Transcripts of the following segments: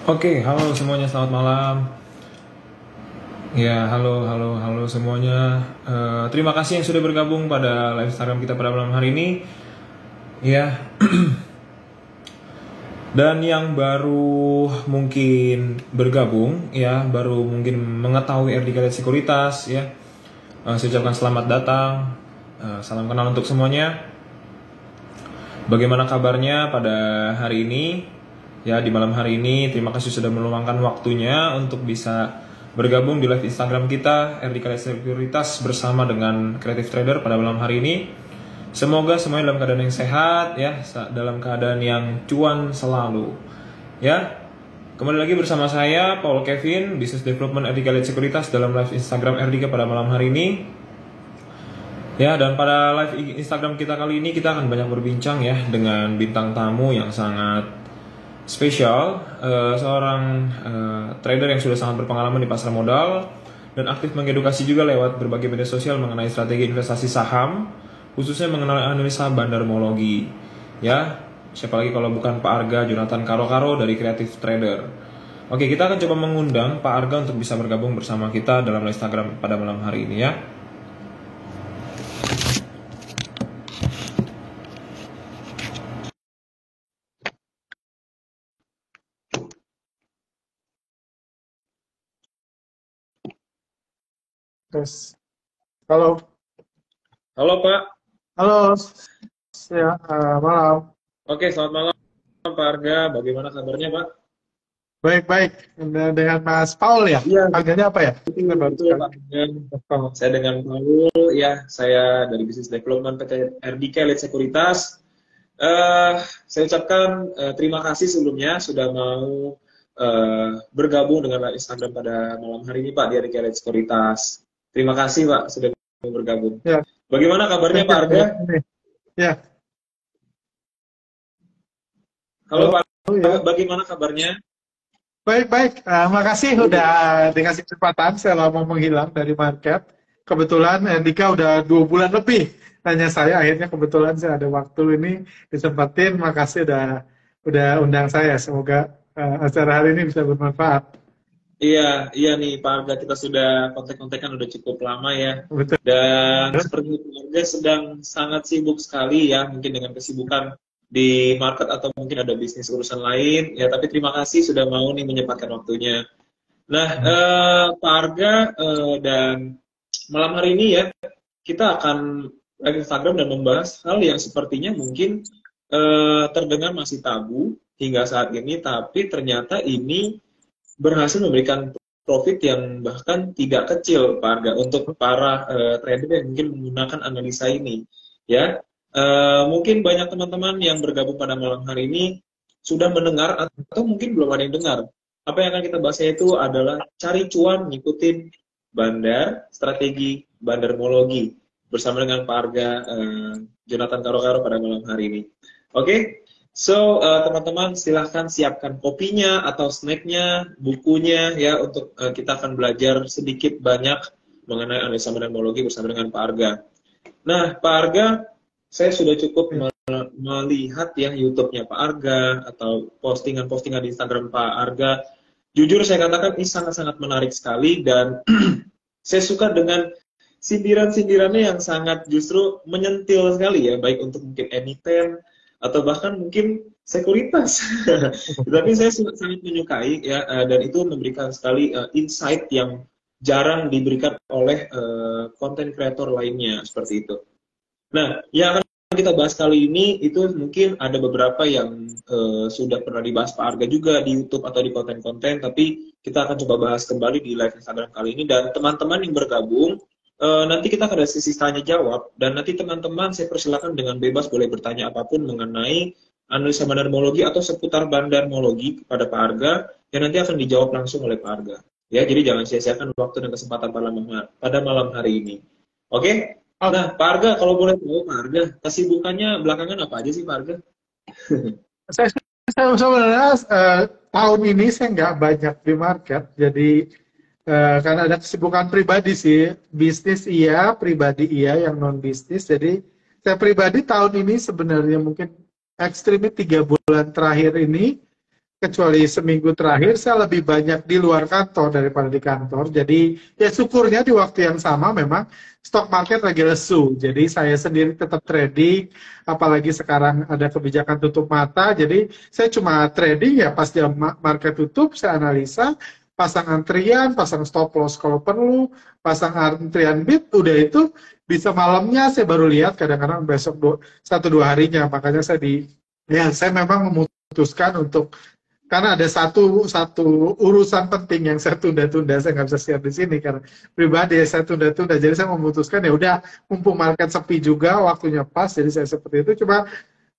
Oke, halo semuanya, selamat malam. Ya, halo semuanya. Terima kasih yang sudah bergabung pada live Instagram kita pada malam hari ini. Ya, dan yang baru mungkin bergabung, ya, baru mungkin mengetahui RDK Lihat Sekuritas, ya. Saya ucapkan selamat datang. Salam kenal untuk semuanya. Bagaimana kabarnya pada hari ini? Ya, di malam hari ini, terima kasih sudah meluangkan waktunya untuk bisa bergabung di live Instagram kita, RDK Lihat Sekuritas bersama dengan Creative Trader pada malam hari ini. Semoga semuanya dalam keadaan yang sehat, ya, dalam keadaan yang cuan selalu. Ya, kembali lagi bersama saya, Paul Kevin, Business Development RDK Lihat Sekuritas dalam live Instagram RDK pada malam hari ini. Ya, dan pada live Instagram kita kali ini kita akan banyak berbincang ya dengan bintang tamu yang sangat spesial, seorang trader yang sudah sangat berpengalaman di pasar modal dan aktif mengedukasi juga lewat berbagai media sosial mengenai strategi investasi saham, khususnya mengenai analisa bandarmologi. Ya, siapa lagi kalau bukan Pak Arga Jonathan Karo-Karo dari Creative Trader. Oke, kita akan coba mengundang Pak Arga untuk bisa bergabung bersama kita dalam live Instagram pada malam hari ini ya. Terus, halo, Halo Pak. halo, ya, malam. Oke, selamat malam Pak Arga. Bagaimana kabarnya Pak? Baik-baik, dengan Mas Paul ya? Iya, Panggilnya apa ya? Kita baru betul sekali. Pak. Saya dengan Paul, ya, saya dari Business Development PT RDK Lihat Sekuritas. Saya ucapkan terima kasih sebelumnya sudah mau bergabung dengan Instagram pada malam hari ini Pak di RDK Lihat Sekuritas. Terima kasih Pak sudah mau bergabung. Ya, Bagaimana kabarnya Pak Arga? ya, Halo Pak halo, Arga, ya. bagaimana kabarnya? Baik-baik, makasih udah dikasih kesempatan. Saya lama menghilang dari market. Kebetulan Dika udah 2 bulan lebih tanya saya. Akhirnya kebetulan saya ada waktu ini disempatin. Makasih udah undang saya. Semoga acara hari ini bisa bermanfaat. Iya nih Pak Arga, kita sudah kontak-kontakan udah cukup lama ya. Betul. Dan seperti Pak Arga sedang sangat sibuk sekali ya, mungkin dengan kesibukan di market atau mungkin ada bisnis urusan lain. Ya, tapi terima kasih sudah mau nih menyempatkan waktunya. Nah, Pak Arga, dan malam hari ini ya, kita akan live Instagram dan membahas hal yang sepertinya mungkin terdengar masih tabu hingga saat ini, tapi ternyata ini berhasil memberikan profit yang bahkan tidak kecil Pak Arga untuk para trader yang mungkin menggunakan analisa ini ya. Mungkin banyak teman-teman yang bergabung pada malam hari ini sudah mendengar atau mungkin belum ada yang dengar. Apa yang akan kita bahas itu adalah cari cuan ngikutin bandar, strategi bandarmologi bersama dengan Pak Arga Jonathan Karo-Karo pada malam hari ini. Oke? So, teman-teman silahkan siapkan kopinya atau snacknya, bukunya ya untuk kita akan belajar sedikit banyak mengenai analisa bandarmologi bersama dengan Pak Arga. Nah, Pak Arga, saya sudah cukup melihat ya YouTube-nya Pak Arga atau postingan-postingan di Instagram Pak Arga. Jujur saya katakan ini sangat-sangat menarik sekali dan saya suka dengan sindiran-sindirannya yang sangat justru menyentil sekali ya, baik untuk mungkin emiten atau bahkan mungkin sekuritas. Tapi saya sangat menyukai ya, dan itu memberikan sekali insight yang jarang diberikan oleh konten kreator lainnya seperti itu. Nah, yang akan kita bahas kali ini itu mungkin ada beberapa yang sudah pernah dibahas Pak Arga juga di YouTube atau di konten-konten, tapi kita akan coba bahas kembali di live Instagram kali ini dan teman-teman yang bergabung nanti kita akan ada sesi tanya jawab dan nanti teman-teman saya persilakan dengan bebas boleh bertanya apapun mengenai analisa bandarmologi atau seputar bandarmologi kepada Pak Arga yang nanti akan dijawab langsung oleh Pak Arga. Ya, jadi jangan sia-siakan waktu dan kesempatan pada malam hari ini. Oke? Nah, Pak Arga, kalau boleh tahu Pak Arga, kesibukannya belakangan apa aja sih Pak Arga? Saya sebenarnya tahun ini saya nggak banyak di market, jadi karena ada kesibukan pribadi sih, bisnis iya, pribadi iya, yang non bisnis. Jadi saya pribadi tahun ini sebenarnya mungkin ekstrimnya 3 bulan terakhir ini kecuali seminggu terakhir saya lebih banyak di luar kantor daripada di kantor. Jadi ya syukurnya di waktu yang sama memang stock market lagi lesu. Jadi saya sendiri tetap trading, apalagi sekarang ada kebijakan tutup mata. Jadi saya cuma trading ya pas jam market tutup saya analisa, pasang antrian, pasang stop loss kalau perlu, pasang antrian bid, udah itu bisa malamnya saya baru lihat kadang-kadang besok 1-2 harinya. Makanya saya memang memutuskan untuk karena ada satu urusan penting yang saya tunda-tunda, saya nggak bisa share di sini karena pribadi saya tunda-tunda. Jadi saya memutuskan ya udah, mumpung market sepi juga, waktunya pas, jadi saya seperti itu. Cuma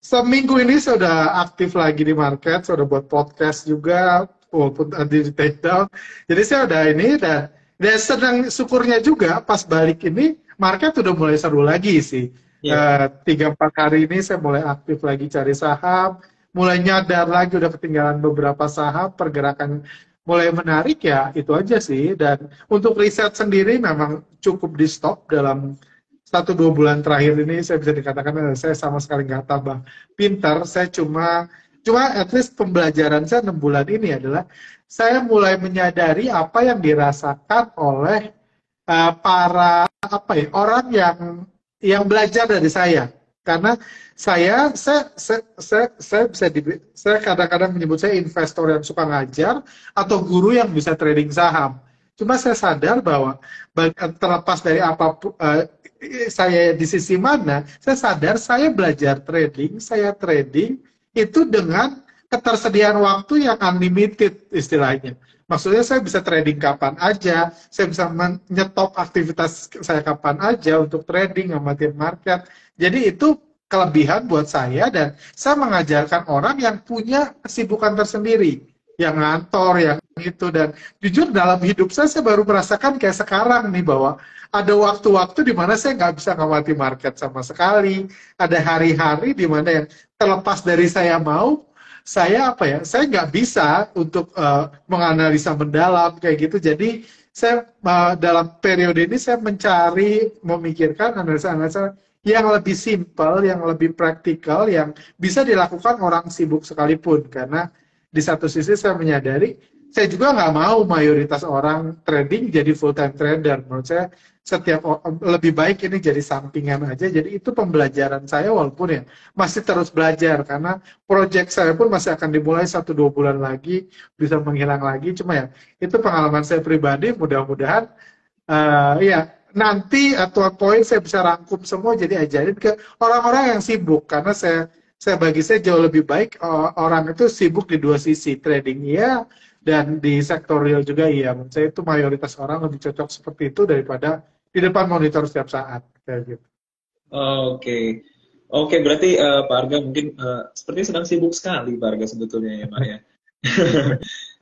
seminggu ini saya sudah aktif lagi di market, saya sudah buat podcast juga, walaupun tadi di take down. Jadi saya udah ini dan sedang syukurnya juga pas balik ini market udah mulai seru lagi sih. Iya. 3-4 hari ini saya mulai aktif lagi cari saham, mulai nyadar lagi udah ketinggalan beberapa saham, pergerakan mulai menarik ya, itu aja sih. Dan untuk riset sendiri memang cukup di stop dalam 1-2 bulan terakhir ini. Saya bisa dikatakan saya sama sekali nggak tambah pintar, saya cuma at least pembelajaran saya 6 bulan ini adalah saya mulai menyadari apa yang dirasakan oleh orang yang belajar dari saya. Karena saya kadang-kadang menyebut saya investor yang suka ngajar atau guru yang bisa trading saham. Cuma saya sadar bahwa terlepas dari apapun saya di sisi mana, saya sadar saya belajar trading, saya trading itu dengan ketersediaan waktu yang unlimited istilahnya. Maksudnya saya bisa trading kapan aja, saya bisa menyetop aktivitas saya kapan aja untuk trading, ngamatin market. Jadi itu kelebihan buat saya dan saya mengajarkan orang yang punya kesibukan tersendiri, yang ngantor, yang itu. Dan jujur dalam hidup saya baru merasakan kayak sekarang nih bahwa ada waktu-waktu di mana saya nggak bisa ngamati market sama sekali. Ada hari-hari di mana yang terlepas dari saya mau, saya nggak bisa untuk menganalisa mendalam kayak gitu. Jadi saya dalam periode ini saya memikirkan analisa-analisa yang lebih simpel, yang lebih praktikal, yang bisa dilakukan orang sibuk sekalipun. Karena di satu sisi saya menyadari saya juga nggak mau mayoritas orang trading jadi full time trader. Menurut saya lebih baik ini jadi sampingan aja. Jadi itu pembelajaran saya, walaupun ya masih terus belajar karena project saya pun masih akan dimulai 1-2 bulan lagi, bisa menghilang lagi. Cuma ya itu pengalaman saya pribadi. Mudah-mudahan ya nanti atau poin saya bisa rangkum semua jadi ajarin ke orang-orang yang sibuk. Karena bagi saya jauh lebih baik orang itu sibuk di dua sisi, trading ya, dan di sektor real juga iya. Menurut saya itu mayoritas orang lebih cocok seperti itu daripada di depan monitor setiap saat kayak gitu. Oke. Oke, berarti Pak Arga mungkin sepertinya sedang sibuk sekali Pak Arga sebetulnya ya Pak ya.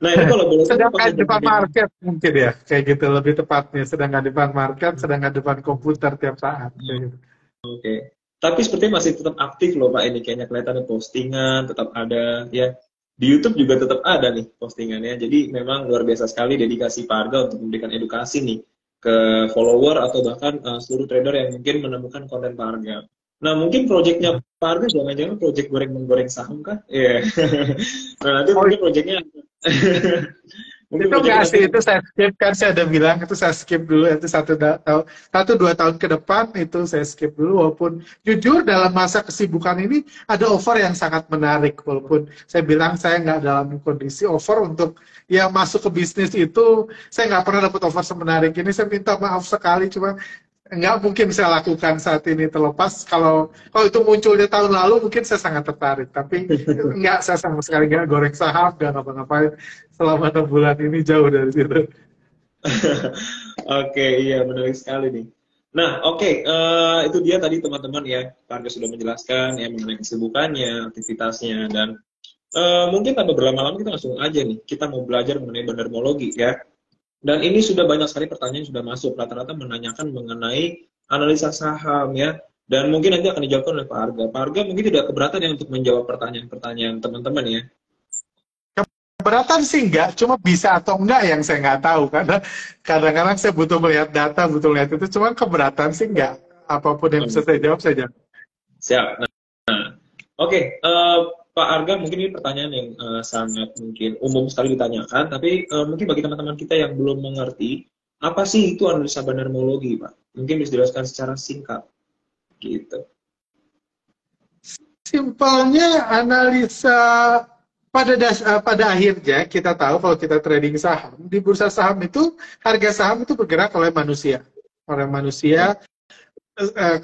Nah ini kalau boleh tahu Sedangkan apakah di depan dari market mungkin ya kayak gitu lebih tepatnya, sedangkan di depan market, sedangkan di depan komputer tiap saat kayak gitu. Oke. Tapi sepertinya masih tetap aktif loh Pak ini, kayaknya kelihatannya postingan tetap ada ya. Di YouTube juga tetap ada nih postingannya. Jadi memang luar biasa sekali dedikasi Pak Arga untuk memberikan edukasi nih ke follower atau bahkan seluruh trader yang mungkin menemukan konten Pak Arga. Nah mungkin proyeknya Pak Arga jangan-jangan proyek goreng-menggoreng saham kah? Iya. Nah nanti mungkin proyeknya mungkin Itu proyeknya nggak nanti sih, itu saya skip kan, saya udah bilang itu saya skip dulu, itu 1-2 tahun ke depan itu saya skip dulu. Walaupun jujur dalam masa kesibukan ini ada offer yang sangat menarik, walaupun saya bilang saya nggak dalam kondisi offer untuk yang masuk ke bisnis itu. Saya nggak pernah dapat offer semenarik ini, saya minta maaf sekali, cuma nggak mungkin saya lakukan saat ini. Terlepas kalau itu munculnya tahun lalu mungkin saya sangat tertarik, tapi nggak, saya sama sekali nggak goreng saham, nggak ngapa-ngapain selama 6 bulan ini, jauh dari situ. Oke, iya menarik sekali nih. Nah, oke, itu dia tadi teman-teman ya, Pak Arga sudah menjelaskan ya mengenai kesibukannya, aktivitasnya, dan mungkin tanpa berlama-lama kita langsung aja nih, kita mau belajar mengenai bandarmologi ya. Dan ini sudah banyak sekali pertanyaan yang sudah masuk, rata-rata menanyakan mengenai analisa saham ya, dan mungkin nanti akan dijawabkan oleh Pak Arga. Pak Arga mungkin tidak keberatan ya untuk menjawab pertanyaan-pertanyaan teman-teman ya. Keberatan sih enggak, cuma bisa atau enggak yang saya nggak tahu, karena kadang-kadang saya butuh melihat data, butuh melihat itu. Cuma keberatan sih enggak, apapun yang bisa saya jawab. Siap. Nah, oke, Pak Arga, mungkin ini pertanyaan yang sangat mungkin umum sekali ditanyakan, tapi mungkin bagi teman-teman kita yang belum mengerti, apa sih itu analisa bandarmologi, Pak? Mungkin bisa dijelaskan secara singkat, gitu. Simpelnya analisa pada akhirnya kita tahu kalau kita trading saham di bursa saham itu harga saham itu bergerak oleh manusia. Orang manusia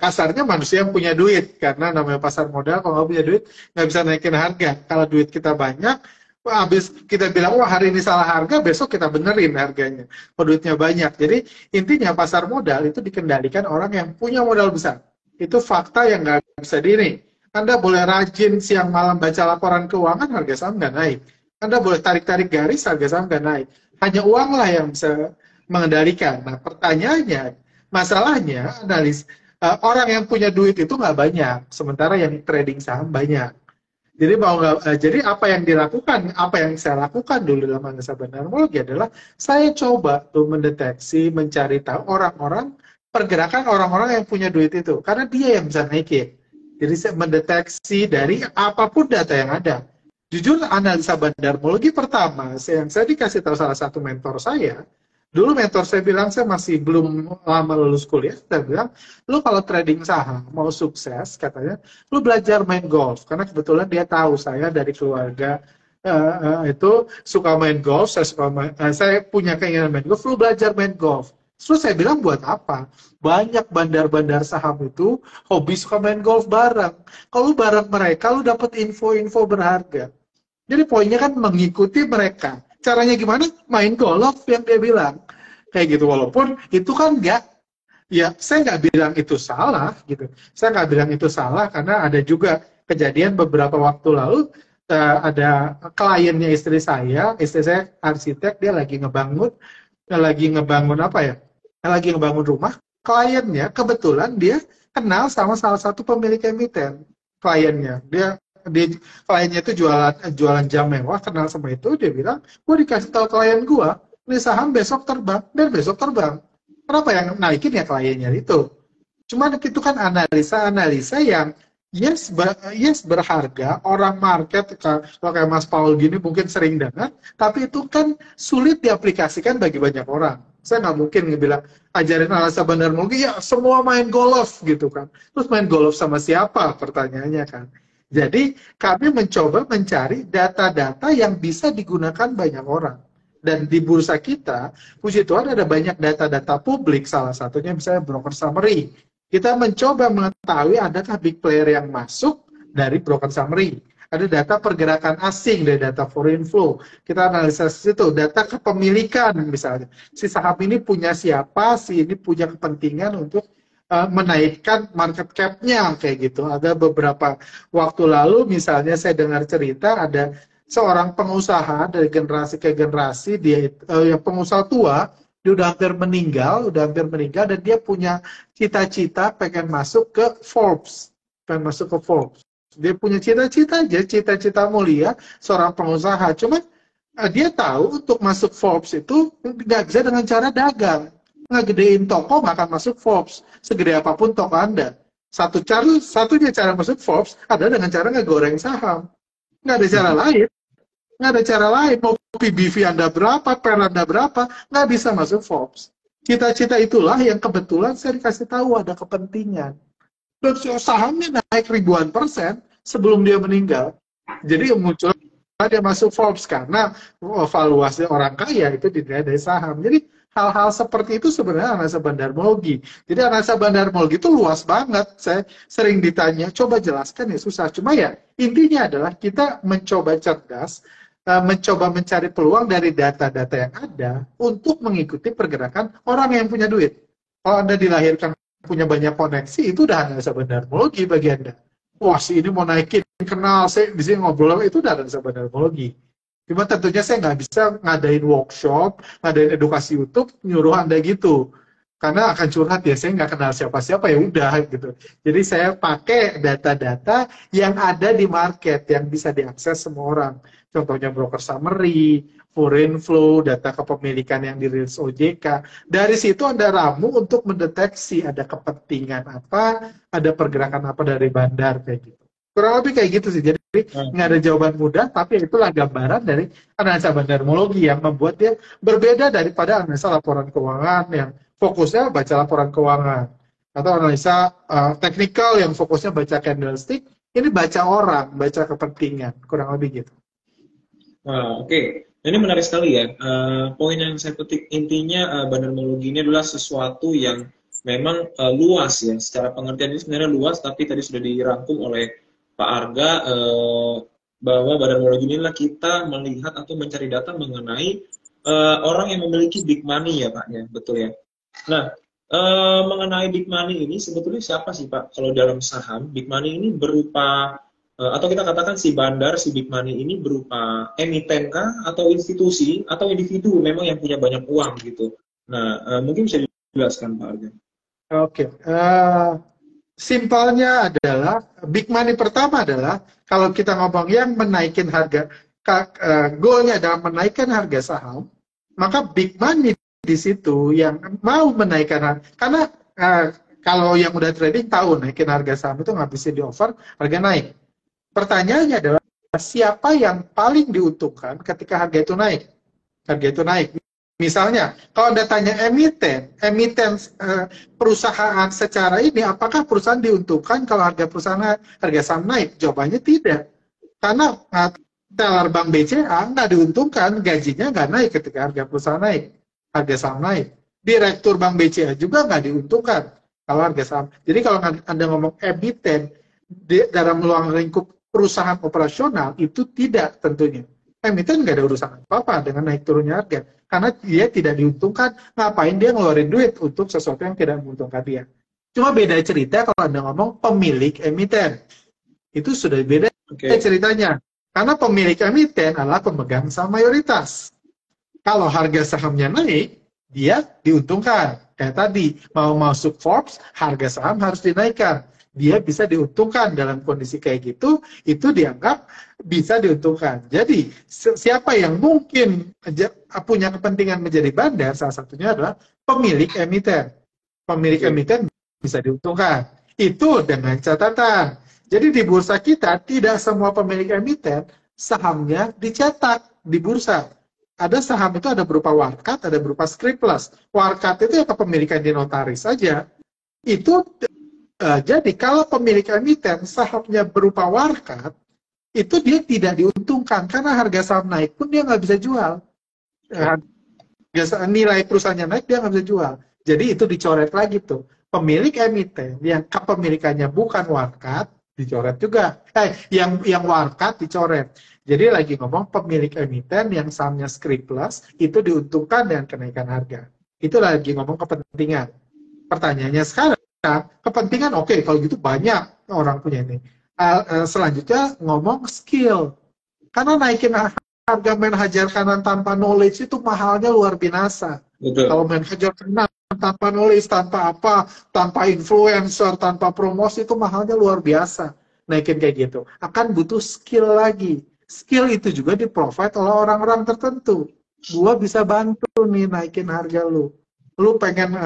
kasarnya manusia yang punya duit karena namanya pasar modal, kalau nggak punya duit nggak bisa naikin harga. Kalau duit kita banyak, habis kita bilang wah hari ini salah harga, besok kita benerin harganya. Kalau duitnya banyak. Jadi intinya pasar modal itu dikendalikan orang yang punya modal besar. Itu fakta yang nggak bisa diri. Anda boleh rajin siang malam baca laporan keuangan, harga saham nggak naik. Anda boleh tarik-tarik garis, harga saham nggak naik. Hanya uanglah yang bisa mengendalikan. Nah, pertanyaannya, masalahnya, orang yang punya duit itu nggak banyak, sementara yang trading saham banyak. Jadi jadi apa yang dilakukan, apa yang saya lakukan dulu dalam analisa bandarmologi adalah saya coba tuh mendeteksi, mencari tahu orang-orang, pergerakan orang-orang yang punya duit itu, karena dia yang bisa naikin. Jadi saya mendeteksi dari apapun data yang ada. Jujur analisa bandarmologi pertama yang saya dikasih tahu salah satu mentor saya, dulu mentor saya bilang, saya masih belum lama lulus kuliah, saya bilang, lu kalau trading saham mau sukses, katanya, lu belajar main golf. Karena kebetulan dia tahu saya dari keluarga itu suka main golf, saya punya keinginan main golf, lu belajar main golf. Terus saya bilang buat apa? Banyak bandar-bandar saham itu hobi suka main golf bareng. Kalau bareng mereka, lu dapat info-info berharga. Jadi poinnya kan mengikuti mereka. Caranya gimana? Main golf yang dia bilang. Kayak gitu. Walaupun itu kan saya nggak bilang itu salah gitu. Saya nggak bilang itu salah karena ada juga kejadian beberapa waktu lalu ada kliennya istri saya arsitek, dia lagi ngebangun apa ya? Lagi ngebangun rumah, kliennya kebetulan dia kenal sama salah satu pemilik emiten. Kliennya, kliennya itu jualan jam mewah, kenal sama itu, dia bilang, gue dikasih tahu klien gue, ini saham besok terbang, dan besok terbang. Kenapa yang naikin ya kliennya itu? Cuman itu kan analisa yang yes berharga, orang market, kalau kayak Mas Paul gini mungkin sering dengar, tapi itu kan sulit diaplikasikan bagi banyak orang. Saya nggak mungkin bilang, ajarin analisa bandarmologi, ya semua main golf gitu kan. Terus main golf sama siapa? Pertanyaannya kan. Jadi kami mencoba mencari data-data yang bisa digunakan banyak orang. Dan di bursa kita, puji Tuhan ada banyak data-data publik, salah satunya misalnya broker summary. Kita mencoba mengetahui adakah big player yang masuk dari broker summary. Ada data pergerakan asing dari data foreign flow. Kita analisis itu, data kepemilikan misalnya. Si saham ini punya siapa, si ini punya kepentingan untuk menaikkan market cap-nya kayak gitu. Ada beberapa waktu lalu misalnya saya dengar cerita ada seorang pengusaha dari generasi ke generasi, dia yang pengusaha tua, dia udah hampir meninggal dan dia punya cita-cita pengen masuk ke Forbes. Dia punya cita-cita aja, cita-cita mulia seorang pengusaha. Cuma dia tahu untuk masuk Forbes itu nggak bisa dengan cara dagang. Nggak gedein toko, nggak akan masuk Forbes. Segede apapun toko Anda. Satunya cara masuk Forbes ada dengan cara ngegoreng saham. Nggak ada cara lain. Nggak ada cara lain. Mau PBV Anda berapa, PER Anda berapa, nggak bisa masuk Forbes. Cita-cita itulah yang kebetulan saya dikasih tahu ada kepentingan. Dan sahamnya naik ribuan persen sebelum dia meninggal. Jadi muncul dia masuk Forbes karena valuasi orang kaya itu dinilai dari saham. Jadi hal-hal seperti itu sebenarnya analisa bandarmologi. Jadi analisa bandarmologi itu luas banget. Saya sering ditanya, coba jelaskan ya susah. Cuma ya intinya adalah kita mencoba cerdas, mencoba mencari peluang dari data-data yang ada untuk mengikuti pergerakan orang yang punya duit. Kalau Anda dilahirkan punya banyak koneksi, itu udah analisa bandarmologi bagi Anda. Wah, si ini mau naikin, kenal, saya di sini ngobrol, itu udah analisa bandarmologi. Cuma tentunya saya nggak bisa ngadain workshop, ngadain edukasi YouTube, nyuruh Anda gitu. Karena akan curhat ya, saya nggak kenal siapa-siapa, ya udah gitu. Jadi saya pakai data-data yang ada di market, yang bisa diakses semua orang. Contohnya broker summary, foreign flow, data kepemilikan yang dirilis OJK. Dari situ Anda ramu untuk mendeteksi ada kepentingan apa, ada pergerakan apa dari bandar, kayak gitu. Kurang lebih kayak gitu sih. Jadi nggak ada jawaban mudah, tapi itulah gambaran dari analisa bandarmologi yang membuat dia berbeda daripada analisa laporan keuangan yang fokusnya baca laporan keuangan, atau analisa teknikal yang fokusnya baca candlestick. Ini baca orang, baca kepentingan, kurang lebih gitu. Oke. Ini menarik sekali ya. Poin yang saya petik intinya bandarmologi ini adalah sesuatu yang memang luas ya. Secara pengertian ini sebenarnya luas, tapi tadi sudah dirangkum oleh Pak Arga bahwa bandarmologi ini adalah kita melihat atau mencari data mengenai orang yang memiliki big money ya Pak ya, betul ya. Nah, mengenai big money ini sebetulnya siapa sih Pak? Kalau dalam saham, big money ini berupa atau kita katakan si bandar, si big money ini berupa emiten kah atau institusi atau individu memang yang punya banyak uang gitu. Nah, mungkin bisa dijelaskan Pak Arga. Oke, simpelnya adalah big money pertama adalah kalau kita ngomong yang menaikin harga, goalnya adalah menaikkan harga saham, maka big money di situ yang mau menaikkan harga. Karena kalau yang udah trading tahu naikin harga saham itu nggak bisa di offer, harga naik. Pertanyaannya adalah siapa yang paling diuntungkan ketika harga itu naik? Harga itu naik. Misalnya, kalau Anda tanya emiten perusahaan secara ini, apakah perusahaan diuntungkan kalau harga saham naik? Jawabannya tidak. Karena teller Bank BCA nggak diuntungkan, gajinya nggak naik ketika harga perusahaan naik, harga saham naik. Direktur Bank BCA juga nggak diuntungkan kalau harga saham. Jadi kalau Anda ngomong emiten dalam ruang lingkup perusahaan operasional itu tidak tentunya. Emiten nggak ada urusan apa-apa dengan naik turunnya harga. Karena dia tidak diuntungkan, ngapain dia ngeluarin duit untuk sesuatu yang tidak menguntungkan dia. Cuma beda cerita kalau Anda ngomong pemilik emiten. Itu sudah beda ceritanya. Karena pemilik emiten adalah pemegang saham mayoritas. Kalau harga sahamnya naik, dia diuntungkan. Kayak tadi, mau masuk Forbes, harga saham harus dinaikkan. Dia bisa diuntungkan dalam kondisi kayak gitu, itu dianggap bisa diuntungkan. Jadi, siapa yang mungkin punya kepentingan menjadi bandar, salah satunya adalah pemilik emiten. Pemilik emiten bisa diuntungkan. Itu dengan catatan. Jadi di bursa kita, tidak semua pemilik emiten sahamnya dicetak di bursa. Ada saham itu ada berupa warkat, ada berupa scriptless. Warkat itu ya kepemilikan di notaris saja. Itu jadi kalau pemilik emiten sahamnya berupa warkat, itu dia tidak diuntungkan karena harga saham naik pun dia nggak bisa jual. Nilai perusahaannya naik dia nggak bisa jual. Jadi itu dicoret lagi tuh. Pemilik emiten yang kepemilikannya bukan warkat dicoret juga. Yang warkat dicoret. Jadi lagi ngomong pemilik emiten yang sahamnya scriptless itu diuntungkan dengan kenaikan harga. Itu lagi ngomong kepentingan. Pertanyaannya sekarang, kepentingan oke, kalau gitu banyak orang punya ini. Selanjutnya ngomong skill. Karena naikin harga main hajar kanan tanpa knowledge itu mahalnya luar biasa. Betul. Kalau main hajar kanan tanpa knowledge, tanpa apa, tanpa influencer, tanpa promosi itu mahalnya luar biasa. Naikin kayak gitu. Akan butuh skill lagi. Skill itu juga di-provide oleh orang-orang tertentu. Gua bisa bantu nih naikin harga lu. Lu pengen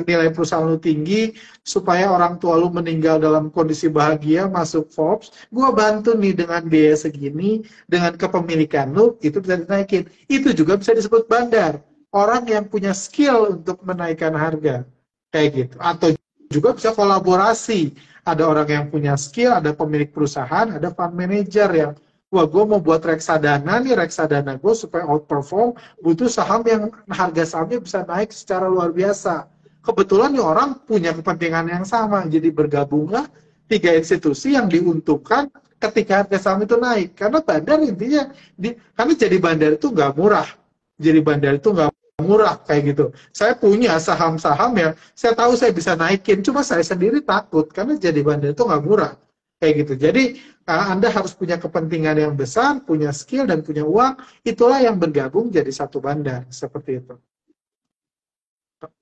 nilai perusahaan lu tinggi supaya orang tua lu meninggal dalam kondisi bahagia masuk Forbes, gua bantu nih dengan biaya segini, dengan kepemilikan lu itu bisa dinaikin. Itu juga bisa disebut bandar. Orang yang punya skill untuk menaikkan harga kayak gitu. Atau juga bisa kolaborasi. Ada orang yang punya skill, ada pemilik perusahaan, ada fund manager yang wah, gue mau buat reksadana nih, reksadana gue supaya outperform, butuh saham yang harga sahamnya bisa naik secara luar biasa. Kebetulan nih orang punya kepentingan yang sama, jadi bergabunglah 3 institusi yang diuntungkan ketika harga saham itu naik. Karena bandar intinya, karena jadi bandar itu nggak murah. Jadi bandar itu nggak murah kayak gitu. Saya punya saham-saham yang saya tahu saya bisa naikin, cuma saya sendiri takut karena jadi bandar itu nggak murah. Kayak gitu. Jadi Anda harus punya kepentingan yang besar, punya skill dan punya uang. Itulah yang bergabung jadi satu bandar seperti itu.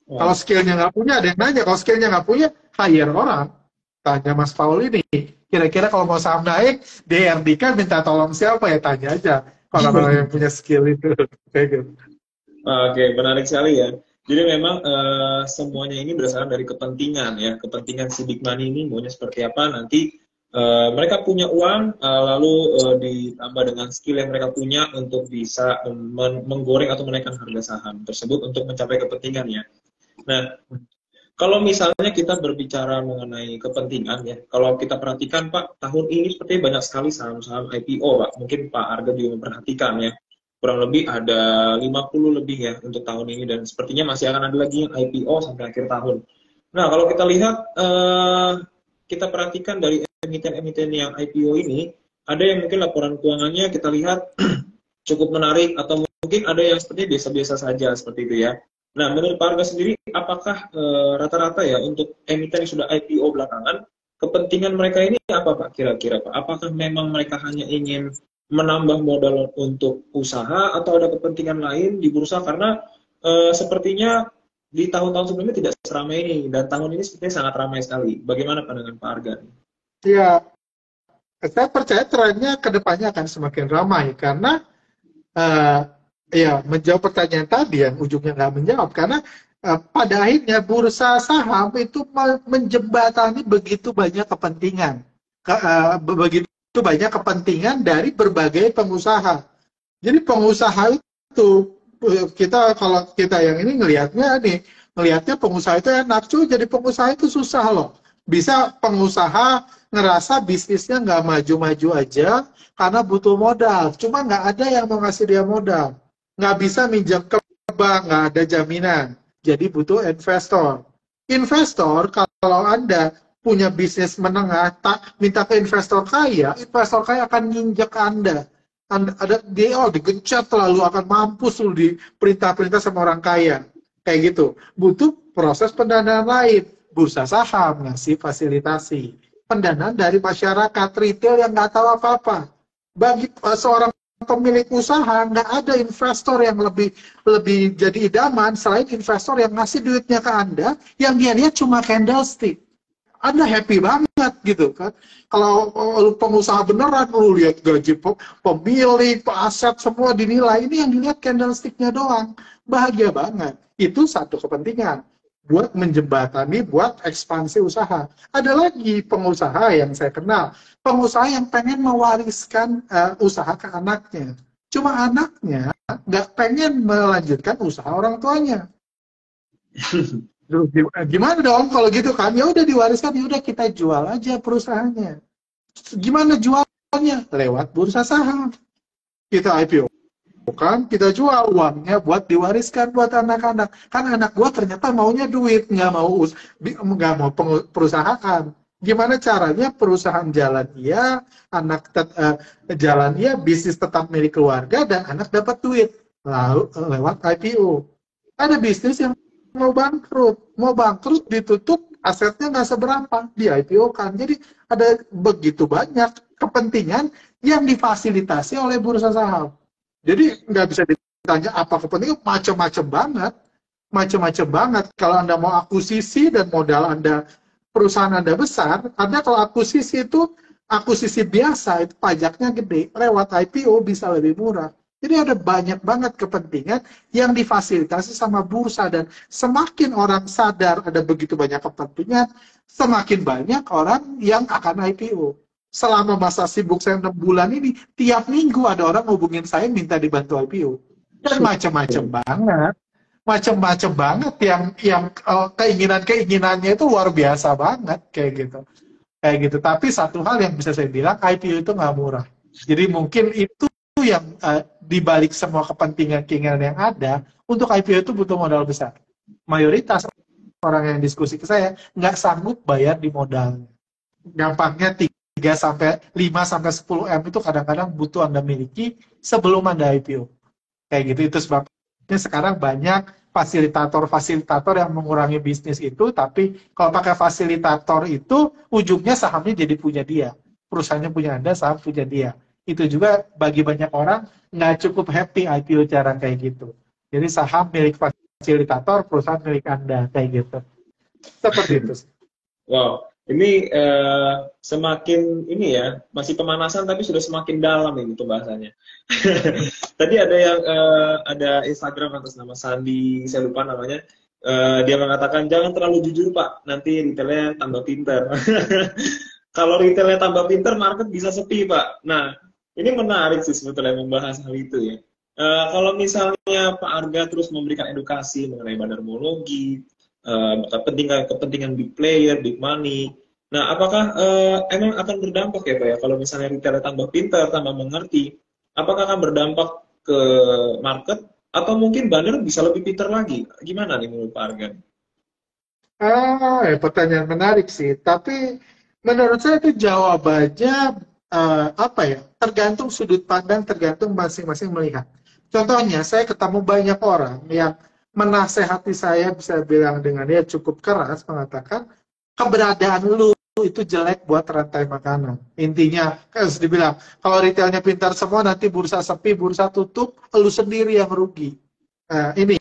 Kalau skillnya nggak punya, ada yang nanya. Kalau skillnya nggak punya, hire orang. Tanya Mas Paul ini. Kira-kira kalau mau saham naik, DRD kan minta tolong siapa ya? Tanya aja. Orang-orang yang punya skill itu. Kayak gitu. Oke, menarik sekali ya. Jadi memang semuanya ini berdasarkan dari kepentingan ya. Kepentingan si big money ini maunya seperti apa nanti Mereka punya uang, lalu ditambah dengan skill yang mereka punya untuk bisa menggoreng atau menaikkan harga saham tersebut untuk mencapai kepentingannya. Nah, kalau misalnya kita berbicara mengenai kepentingan ya, kalau kita perhatikan Pak, tahun ini sepertinya banyak sekali saham-saham IPO Pak. Mungkin Pak Arga juga memperhatikan ya. Kurang lebih ada 50 lebih ya untuk tahun ini dan sepertinya masih akan ada lagi yang IPO sampai akhir tahun. Nah, kalau kita lihat, kita perhatikan dari emiten-emiten yang IPO ini, ada yang mungkin laporan keuangannya kita lihat cukup menarik atau mungkin ada yang sepertinya biasa-biasa saja seperti itu ya. Nah, menurut Pak Arga sendiri, apakah rata-rata ya untuk emiten yang sudah IPO belakangan, kepentingan mereka ini apa Pak kira-kira Pak? Apakah memang mereka hanya ingin menambah modal untuk usaha atau ada kepentingan lain di bursa? Karena sepertinya di tahun-tahun sebelumnya tidak seramai ini dan tahun ini sepertinya sangat ramai sekali. Bagaimana pandangan Pak Arga? Ya, saya percaya trennya ke depannya akan semakin ramai karena ya menjawab pertanyaan tadi yang ujungnya nggak menjawab karena pada akhirnya bursa saham itu menjembatani begitu banyak kepentingan, begitu banyak kepentingan dari berbagai pengusaha. Jadi pengusaha itu kalau kita yang ini ngelihatnya pengusaha itu enak, cuy. Jadi pengusaha itu susah loh. Bisa pengusaha ngerasa bisnisnya nggak maju-maju aja karena butuh modal. Cuma nggak ada yang mau ngasih dia modal. Nggak bisa minjam ke bank, nggak ada jaminan. Jadi butuh investor. Investor, kalau Anda punya bisnis menengah, minta ke investor kaya akan nginjek Anda. Dia digencet lalu akan mampus lu di perintah-perintah sama orang kaya. Kayak gitu. Butuh proses pendanaan lain. Bursa saham ngasih fasilitasi. Pendanaan dari masyarakat retail yang nggak tahu apa-apa. Bagi seorang pemilik usaha, nggak ada investor yang lebih jadi idaman selain investor yang ngasih duitnya ke Anda, yang dia lihat cuma candlestick. Anda happy banget gitu kan. Kalau pengusaha beneran, lu lihat gaji pemilik, aset semua dinilai. Ini yang dilihat candlestick-nya doang. Bahagia banget. Itu satu kepentingan. Buat menjembatani, buat ekspansi usaha. Ada lagi pengusaha yang saya kenal. Pengusaha yang pengen mewariskan usaha ke anaknya. Cuma anaknya nggak pengen melanjutkan usaha orang tuanya. Gimana dong kalau gitu kan? Ya udah diwariskan, ya udah kita jual aja perusahaannya. Gimana jualnya? Lewat bursa saham. Kita IPO kan, kita jual uangnya buat diwariskan buat anak-anak. Kan anak gua ternyata maunya duit, nggak mau perusahaan. Gimana caranya perusahaan jalan iya, anak jalan iya, bisnis tetap milik keluarga dan anak dapat duit lalu lewat IPO. Ada bisnis yang mau bangkrut ditutup, asetnya nggak seberapa, di IPO kan. Jadi ada begitu banyak kepentingan yang difasilitasi oleh bursa saham. Jadi nggak bisa ditanya apa kepentingan, macam-macam banget. Kalau Anda mau akuisisi dan modal Anda, perusahaan Anda besar, Anda kalau akuisisi itu akuisisi biasa, itu pajaknya gede, lewat IPO bisa lebih murah. Jadi ada banyak banget kepentingan yang difasilitasi sama bursa dan semakin orang sadar ada begitu banyak kepentingan, semakin banyak orang yang akan IPO. Selama masa sibuk saya 6 bulan ini, tiap minggu ada orang hubungin saya minta dibantu IPO. Dan macam-macam banget yang keinginannya itu luar biasa banget kayak gitu. Tapi satu hal yang bisa saya bilang, IPO itu nggak murah. Jadi mungkin itu yang dibalik semua kepentingan yang ada, untuk IPO itu butuh modal besar. Mayoritas orang yang diskusi ke saya nggak sanggup bayar di modalnya. Gampangnya 5-10 M itu kadang-kadang butuh Anda miliki sebelum Anda IPO. Kayak gitu, itu sebabnya sekarang banyak fasilitator yang mengurangi bisnis itu, tapi kalau pakai fasilitator itu, ujungnya sahamnya jadi punya dia. Perusahaannya punya Anda, saham punya dia. Itu juga bagi banyak orang nggak cukup happy IPO cara kayak gitu. Jadi saham milik fasilitator, perusahaan milik Anda, kayak gitu. Seperti itu. Wow, ini semakin ini ya, masih pemanasan tapi sudah semakin dalam ini pembahasannya. Tadi ada yang ada Instagram atas nama Sandi, saya lupa namanya. Dia mengatakan jangan terlalu jujur Pak, nanti detailnya tambah pinter. Kalau retailnya tambah pinter, market bisa sepi, Pak. Nah, ini menarik sih sebetulnya membahas hal itu ya. Kalau misalnya Pak Arga terus memberikan edukasi mengenai bandarmologi, kepentingan big player, big money. Nah, apakah emang akan berdampak ya Pak ya? Kalau misalnya retailnya tambah pintar, tambah mengerti, apakah akan berdampak ke market atau mungkin bandar bisa lebih pintar lagi? Gimana nih menurut Pak Arga? Pertanyaan menarik sih. Tapi menurut saya itu jawabannya apa ya? Tergantung sudut pandang, tergantung masing-masing melihat. Contohnya, saya ketemu banyak orang yang menasehati saya, bisa bilang dengan dia cukup keras, mengatakan keberadaan lu itu jelek buat rantai makanan. Intinya, kan harus dibilang, kalau retailnya pintar semua, nanti bursa sepi, bursa tutup, lu sendiri yang rugi. Ini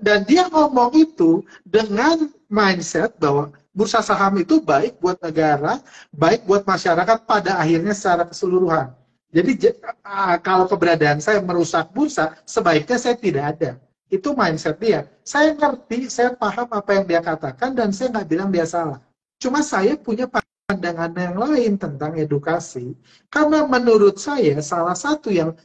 dan dia ngomong itu dengan mindset bahwa bursa saham itu baik buat negara, baik buat masyarakat pada akhirnya secara keseluruhan. Jadi kalau keberadaan saya merusak bursa, sebaiknya saya tidak ada. Itu mindset dia. Saya ngerti, saya paham apa yang dia katakan, dan saya nggak bilang dia salah. Cuma saya punya pandangan yang lain tentang edukasi. Karena menurut saya, salah satu yang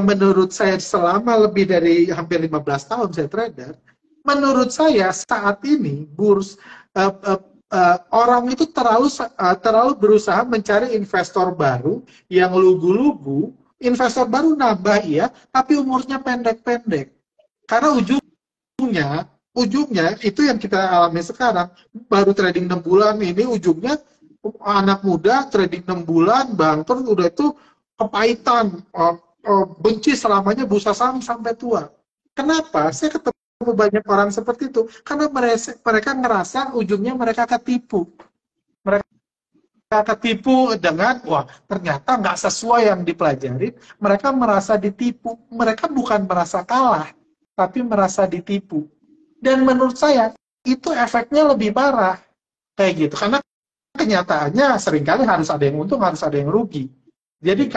menurut saya selama lebih dari hampir 15 tahun saya trader, menurut saya saat ini orang itu terlalu berusaha mencari investor baru yang lugu-lugu, investor baru nambah iya, tapi umurnya pendek-pendek. Karena ujungnya itu yang kita alami sekarang, baru trading 6 bulan ini ujungnya anak muda trading 6 bulan bangkrut, udah itu kepahitan, benci selamanya bursa saham sampai tua. Kenapa? Saya ketemu banyak orang seperti itu. Karena mereka ngerasa ujungnya mereka ketipu. Mereka ketipu dengan, wah ternyata nggak sesuai yang dipelajari. Mereka merasa ditipu. Mereka bukan merasa kalah, tapi merasa ditipu. Dan menurut saya, itu efeknya lebih parah. Kayak gitu. Karena kenyataannya seringkali harus ada yang untung, harus ada yang rugi. Jadi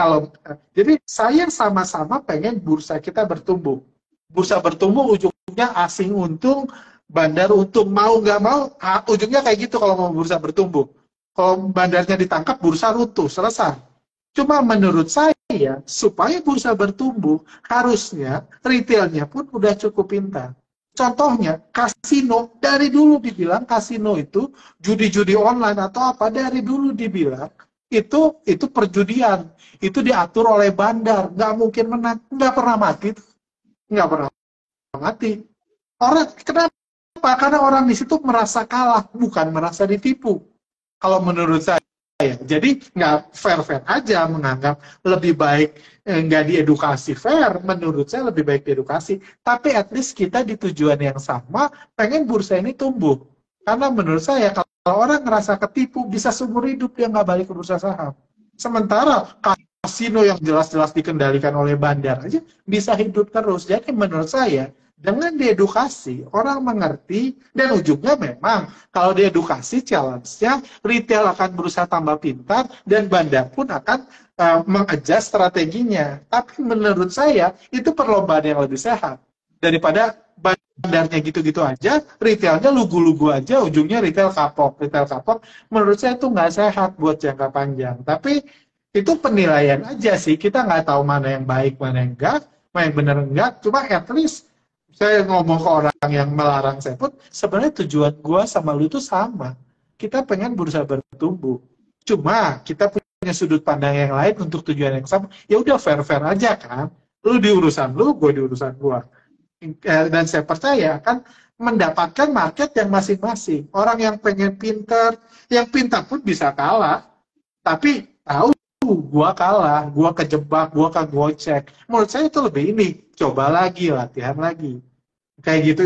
saya sama-sama pengen bursa kita bertumbuh. Bursa bertumbuh ujungnya asing untung, bandar untung. Mau nggak mau, ujungnya kayak gitu kalau mau bursa bertumbuh. Kalau bandarnya ditangkap, bursa runtuh, selesai. Cuma menurut saya, supaya bursa bertumbuh, harusnya retailnya pun udah cukup pintar. Contohnya, kasino. Dari dulu dibilang kasino itu judi-judi online atau apa, dari dulu dibilang itu perjudian, itu diatur oleh bandar, nggak mungkin menang, nggak pernah mati, nggak pernah mati. Orang kenapa? Karena orang di situ merasa kalah, bukan merasa ditipu. Kalau menurut saya, jadi nggak fair-fair aja menganggap lebih baik nggak diedukasi. Fair, menurut saya lebih baik diedukasi. Tapi at least kita di tujuan yang sama, pengen bursa ini tumbuh. Karena menurut saya, kalau orang ngerasa ketipu, bisa seumur hidup dia nggak balik ke bursa saham. Sementara kasino yang jelas-jelas dikendalikan oleh bandar aja bisa hidup terus. Jadi menurut saya, dengan diedukasi, orang mengerti, dan ujungnya memang kalau diedukasi, challenge-nya retail akan berusaha tambah pintar, dan bandar pun akan mengadjust strateginya. Tapi menurut saya, itu perlombaan yang lebih sehat. Daripada bandarnya gitu-gitu aja, retailnya lugu-lugu aja, ujungnya retail kapok. Menurut saya itu nggak sehat buat jangka panjang. Tapi itu penilaian aja sih, kita nggak tahu mana yang baik, mana yang enggak, mana yang benar enggak. Cuma at least saya ngomong ke orang yang melarang saya pun, sebenarnya tujuan gua sama lu itu sama. Kita pengen berusaha bertumbuh. Cuma kita punya sudut pandang yang lain untuk tujuan yang sama. Ya udah fair-fair aja kan. Lu di urusan lu, gue di urusan gua. Dan saya percaya akan mendapatkan market yang masing-masing. Orang yang pengen pinter, yang pintar pun bisa kalah. Tapi tahu gua kalah, gua kejebak, gua kegocek. Menurut saya itu lebih ini, coba lagi, latihan lagi. Kayak gitu.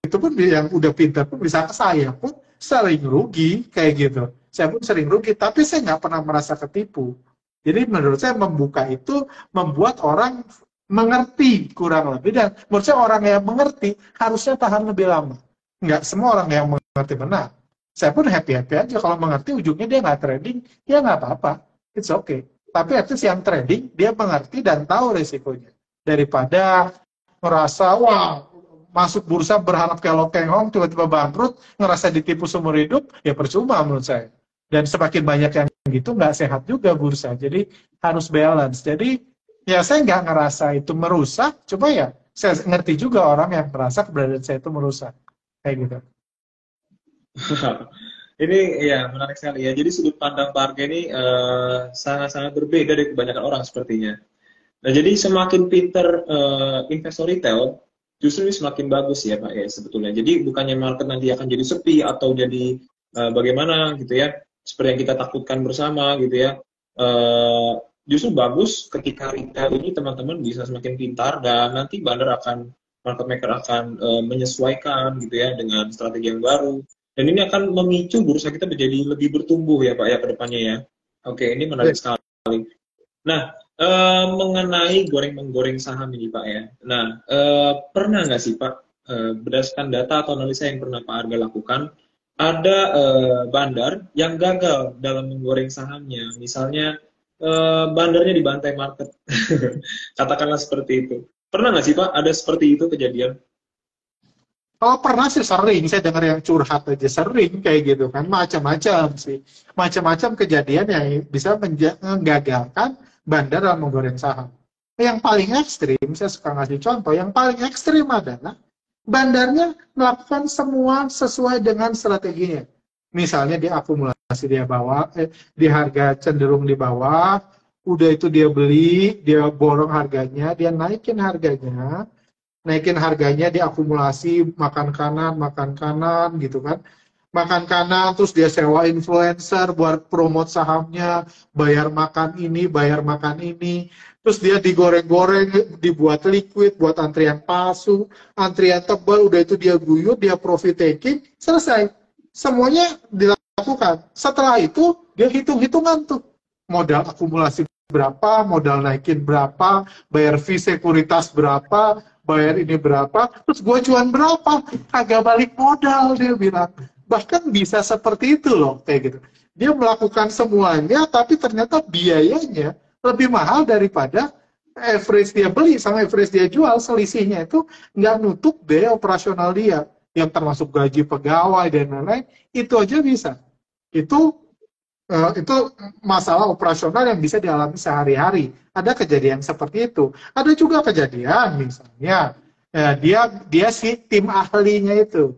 Itu pun yang udah pintar pun bisa, saya pun sering rugi kayak gitu. Saya pun sering rugi, tapi saya nggak pernah merasa ketipu. Jadi menurut saya membuka itu membuat orang mengerti kurang lebih, dan menurut saya orang yang mengerti harusnya tahan lebih lama. Nggak semua orang yang mengerti benar. Saya pun happy-happy aja kalau mengerti ujungnya dia nggak trading, ya nggak apa-apa. It's okay. Tapi at least yang trading, dia mengerti dan tahu resikonya. Daripada merasa, wah, masuk bursa berharap kelok-kelok, tiba-tiba bangkrut, ngerasa ditipu seumur hidup, ya percuma menurut saya. Dan semakin banyak yang gitu, nggak sehat juga bursa. Jadi harus balance. Jadi ya saya nggak ngerasa itu merusak, coba ya saya ngerti juga orang yang merasa keberadaan saya itu merusak. Kayak gitu. Ini ya menarik sekali ya. Jadi sudut pandang Pak Arga ini sangat-sangat berbeda dari kebanyakan orang sepertinya. Nah, jadi semakin pinter investor retail, justru ini semakin bagus ya Pak ya sebetulnya. Jadi bukannya market nanti akan jadi sepi atau jadi bagaimana gitu ya, seperti yang kita takutkan bersama gitu ya. Eh, Justru bagus ketika retail ini teman-teman bisa semakin pintar dan nanti market maker akan menyesuaikan gitu ya dengan strategi yang baru. Dan ini akan memicu bursa kita menjadi lebih bertumbuh ya Pak ya ke depannya ya. Oke, ini Ya. menarik sekali. Nah, mengenai goreng-menggoreng saham ini Pak ya. Nah, pernah nggak sih Pak, berdasarkan data atau analisa yang pernah Pak Arga lakukan, ada bandar yang gagal dalam menggoreng sahamnya. Misalnya, bandarnya dibantai market. Katakanlah seperti itu. Pernah nggak sih Pak, ada seperti itu kejadian? Kalau pernah sih sering, saya dengar yang curhat aja sering kayak gitu kan, macam-macam sih. Macam-macam kejadian yang bisa menggagalkan bandar dalam menggoreng saham. Yang paling ekstrim, saya suka ngasih contoh, yang paling ekstrim adalah bandarnya melakukan semua sesuai dengan strateginya. Misalnya dia akumulasi, dia bawa, di harga cenderung di bawah, udah itu dia beli, dia borong harganya, dia naikin harganya, diakumulasi, makan kanan gitu kan. Makan kanan, terus dia sewa influencer buat promote sahamnya, bayar makan ini, bayar makan ini, terus dia digoreng-goreng, dibuat liquid, buat antrian palsu, antrian tebal, udah itu dia guyur, dia profit taking, selesai. Semuanya dilakukan. Setelah itu, dia hitung-hitungan tuh. Modal akumulasi berapa, modal naikin berapa, bayar fee sekuritas berapa, bayar ini berapa, terus gue cuan berapa, kagak balik modal dia bilang. Bahkan bisa seperti itu loh, kayak gitu. Dia melakukan semuanya, tapi ternyata biayanya lebih mahal daripada average dia beli sama average dia jual. Selisihnya itu nggak nutup biaya operasional dia, yang termasuk gaji pegawai dan lain-lain, itu aja bisa. Itu itu masalah operasional yang bisa dialami sehari-hari. Ada kejadian seperti itu. Ada juga kejadian misalnya dia si tim ahlinya itu,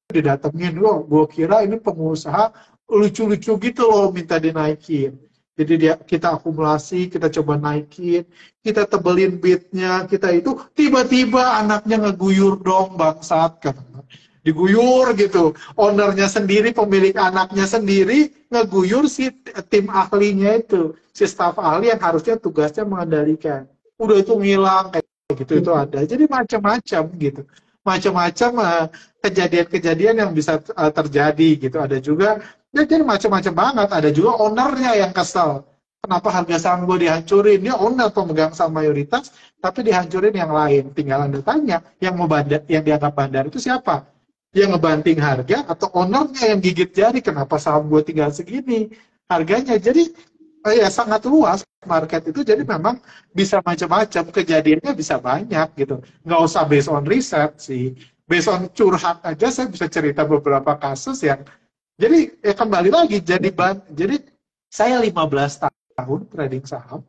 didatengin loh. Gue kira ini pengusaha lucu-lucu gitu loh minta dinaikin. Jadi kita akumulasi, kita coba naikin, kita tebelin bidnya, kita itu tiba-tiba anaknya ngeguyur dong bangsat kan, diguyur gitu. Ownernya sendiri, pemilik anaknya sendiri ngeguyur si tim ahlinya itu, si staf ahli yang harusnya tugasnya mengendalikan. Udah itu ngilang kayak gitu, itu ada. Jadi macam-macam gitu. Macam-macam kejadian-kejadian yang bisa terjadi gitu. Ada juga, ya, jadi macam-macam banget. Ada juga ownernya yang kesel. Kenapa harga saham gue dihancurin? Dia owner pemegang saham mayoritas, tapi dihancurin yang lain. Tinggal Anda tanya, yang dianggap bandar itu siapa? Yang ngebanting harga atau ownernya yang gigit jari, kenapa saham gue tinggal segini harganya. Jadi ya sangat luas market itu, jadi memang bisa macam-macam, kejadiannya bisa banyak gitu, nggak usah based on riset sih, based on curhat aja saya bisa cerita beberapa kasus yang, jadi ya kembali lagi, jadi saya 15 tahun trading saham.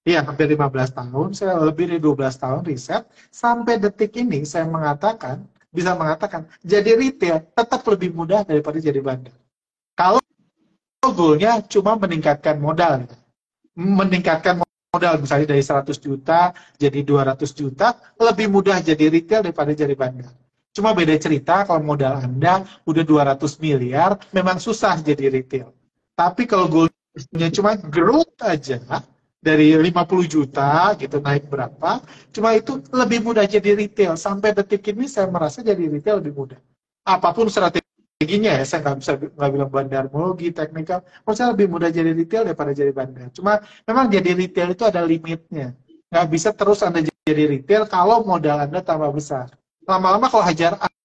Iya, hampir 15 tahun, saya lebih dari 12 tahun riset, sampai detik ini saya bisa mengatakan, jadi retail tetap lebih mudah daripada jadi bandar. Kalau goalnya cuma meningkatkan modal, misalnya dari 100 juta jadi 200 juta, lebih mudah jadi retail daripada jadi bandar. Cuma beda cerita, kalau modal Anda udah 200 miliar, memang susah jadi retail. Tapi kalau goalnya cuma growth aja, dari 50 juta gitu naik berapa, cuma itu lebih mudah jadi retail. Sampai detik ini saya merasa jadi retail lebih mudah. Apapun strateginya ya, saya nggak bilang bandarmologi, teknikal, menurut saya lebih mudah jadi retail daripada jadi bandar. Cuma memang jadi retail itu ada limitnya. Nggak bisa terus Anda jadi retail kalau modal Anda tambah besar. Lama-lama kalau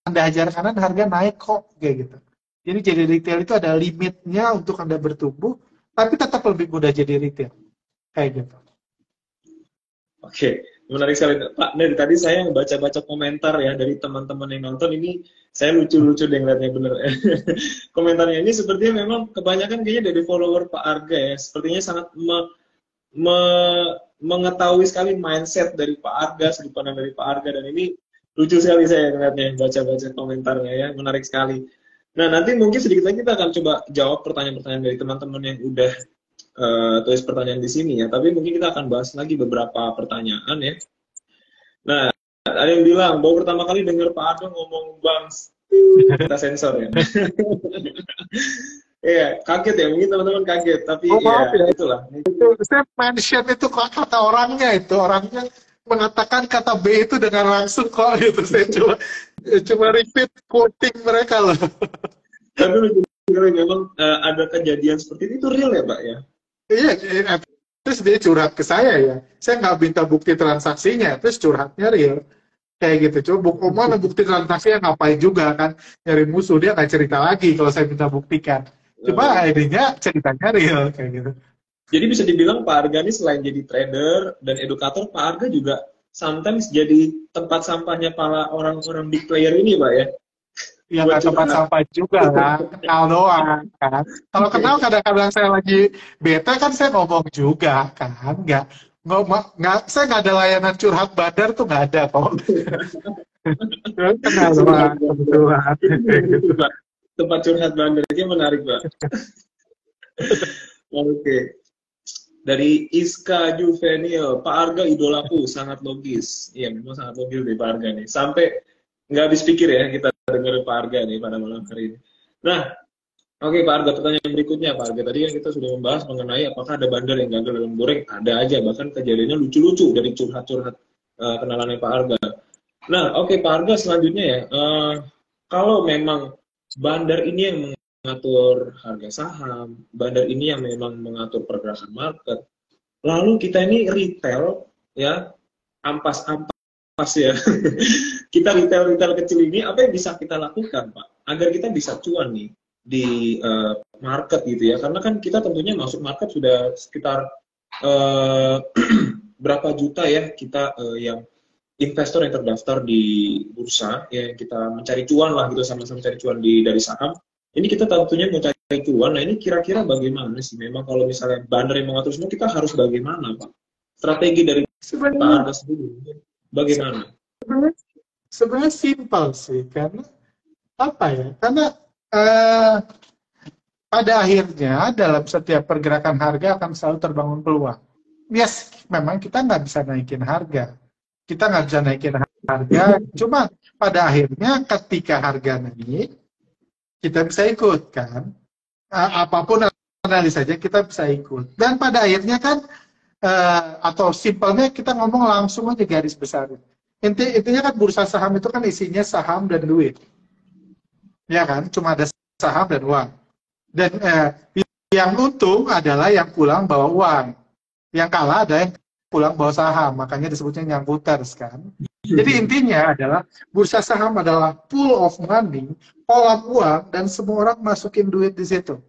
Anda hajar kanan, harga naik kok, kayak gitu. Jadi retail itu ada limitnya untuk Anda bertumbuh, tapi tetap lebih mudah jadi retail. Kayak gitu. Oke, menarik sekali Pak. Dari tadi saya baca-baca komentar ya dari teman-teman yang nonton ini Saya lucu-lucu deh ngeliatnya bener. Komentarnya ini sepertinya memang kebanyakan kayaknya dari follower Pak Arga ya. Sepertinya sangat mengetahui sekali mindset dari Pak Arga, sudut pandang dari Pak Arga, dan ini lucu sekali saya ngeliatnya, baca-baca komentarnya ya, menarik sekali. Nah, nanti mungkin sedikit lagi kita akan coba jawab pertanyaan-pertanyaan dari teman-teman yang udah tulis pertanyaan di sini ya, tapi mungkin kita akan bahas lagi beberapa pertanyaan ya. Nah, ada yang bilang, bahwa pertama kali dengar Pak Arga ngomong bang, kita sensor ya. Iya, kaget ya, mungkin teman-teman kaget, tapi maaf ya, itulah. itu saya mention itu kata orangnya, mengatakan kata B itu dengan langsung kok gitu. Saya cuma repeat quoting mereka loh. Tapi lucu sekali memang ada kejadian seperti itu real ya, Pak ya? Iya, terus dia curhat ke saya ya. Saya nggak minta bukti transaksinya, terus curhatnya real. Kayak gitu. Coba mana bukti transaksinya, ngapain juga kan nyari musuh, dia nggak cerita lagi kalau saya minta buktikan. Coba akhirnya ceritanya real kayak gitu. Jadi bisa dibilang Pak Arga ini selain jadi trader dan edukator, Pak Arga juga sometimes jadi tempat sampahnya para orang-orang big player ini, Pak ya? Ya nggak tempat sampah juga kan, kenal doang kan. Kalau kenal kadang-kadang saya lagi bete kan saya ngomong juga kan, nggak saya nggak ada layanan curhat bandar tuh nggak ada kok. Kenal doang kebetulan. Tempat curhat bandarnya menarik, Pak. Oke. Dari Iska Juvenil, Pak Arga idolaku, sangat logis. Iya, memang sangat logis dari Pak Arga nih. Sampai nggak habis pikir ya kita dengar Pak Arga nih pada malam hari ini. Nah, oke Pak Arga, pertanyaan berikutnya Pak Arga. Tadi kan kita sudah membahas mengenai apakah ada bandar yang gagal dalam goreng. Ada aja, bahkan kejadiannya lucu-lucu dari curhat-curhat kenalannya Pak Arga. Nah, oke Pak Arga, selanjutnya ya. Kalau memang bandar ini yang mengatur harga saham, bandar ini yang memang mengatur pergerakan market, lalu kita ini retail, ya, ampas ya. Kita retail kecil ini, apa yang bisa kita lakukan, Pak? Agar kita bisa cuan nih di market gitu ya. Karena kan kita tentunya masuk market sudah sekitar berapa juta ya kita yang investor yang terdaftar di bursa, ya kita mencari cuan lah gitu, sama-sama mencari cuan dari saham. Ini kita tentunya mau cari cuan. Nah ini kira-kira bagaimana sih? Memang kalau misalnya bandar yang mengatur semua, kita harus bagaimana, Pak? Strategi dari Pak Arga sendiri, bagaimana? Sebenarnya simpel sih, karena apa ya? Karena pada akhirnya dalam setiap pergerakan harga akan selalu terbangun peluang. Yes, memang kita nggak bisa naikin harga. Kita nggak bisa naikin harga, cuma pada akhirnya ketika harga naik, kita bisa ikut kan. Apapun analisanya kita bisa ikut. Dan pada akhirnya kan, atau simpelnya kita ngomong langsung aja garis besar. Intinya kan bursa saham itu kan isinya saham dan duit. Ya kan, cuma ada saham dan uang. Dan yang untung adalah yang pulang bawa uang. Yang kalah ada yang pulang bawa saham, makanya disebutnya nyangkuters kan. Jadi intinya adalah bursa saham adalah pool of money, kolam uang, dan semua orang masukin duit di situ.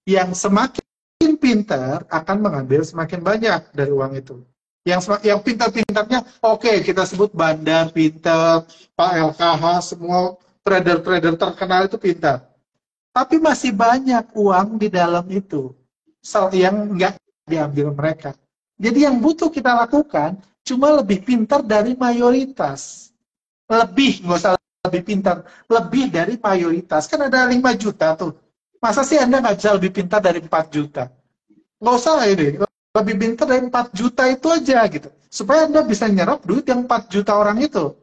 Yang semakin pintar akan mengambil semakin banyak dari uang itu. Yang pintar-pintarnya, oke, kita sebut bandar pintar, Pak LKH, semua trader-trader terkenal itu pintar. Tapi masih banyak uang di dalam itu yang nggak diambil mereka. Jadi yang butuh kita lakukan cuma lebih pintar dari mayoritas. Lebih, nggak usah lebih pintar, lebih dari mayoritas. Kan ada 5 juta tuh. Masa sih Anda nggak bisa lebih pintar dari 4 juta? Nggak usah ini, lebih pintar dari 4 juta itu aja gitu. Supaya Anda bisa nyerap duit yang 4 juta orang itu.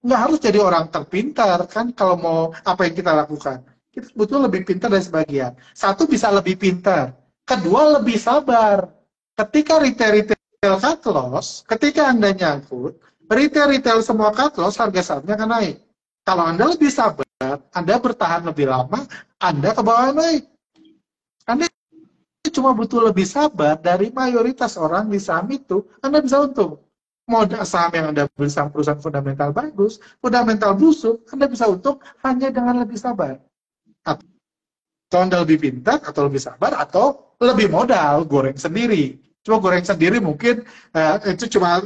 Nggak harus jadi orang terpintar kan kalau mau apa yang kita lakukan. Kita butuh lebih pintar dari sebagian. Satu, bisa lebih pintar. Kedua, lebih sabar. Ketika retail cut loss, ketika Anda nyangkut, retail semua cut loss, harga sahamnya akan naik. Kalau Anda lebih sabar, Anda bertahan lebih lama, Anda ke bawah naik. Anda cuma butuh lebih sabar dari mayoritas orang di saham itu, Anda bisa untung. Modal saham yang Anda beli saham perusahaan fundamental bagus, fundamental busuk, Anda bisa untung hanya dengan lebih sabar. Atau Anda lebih pintar, atau lebih sabar, atau lebih modal, goreng sendiri. Cuma goreng sendiri mungkin itu cuma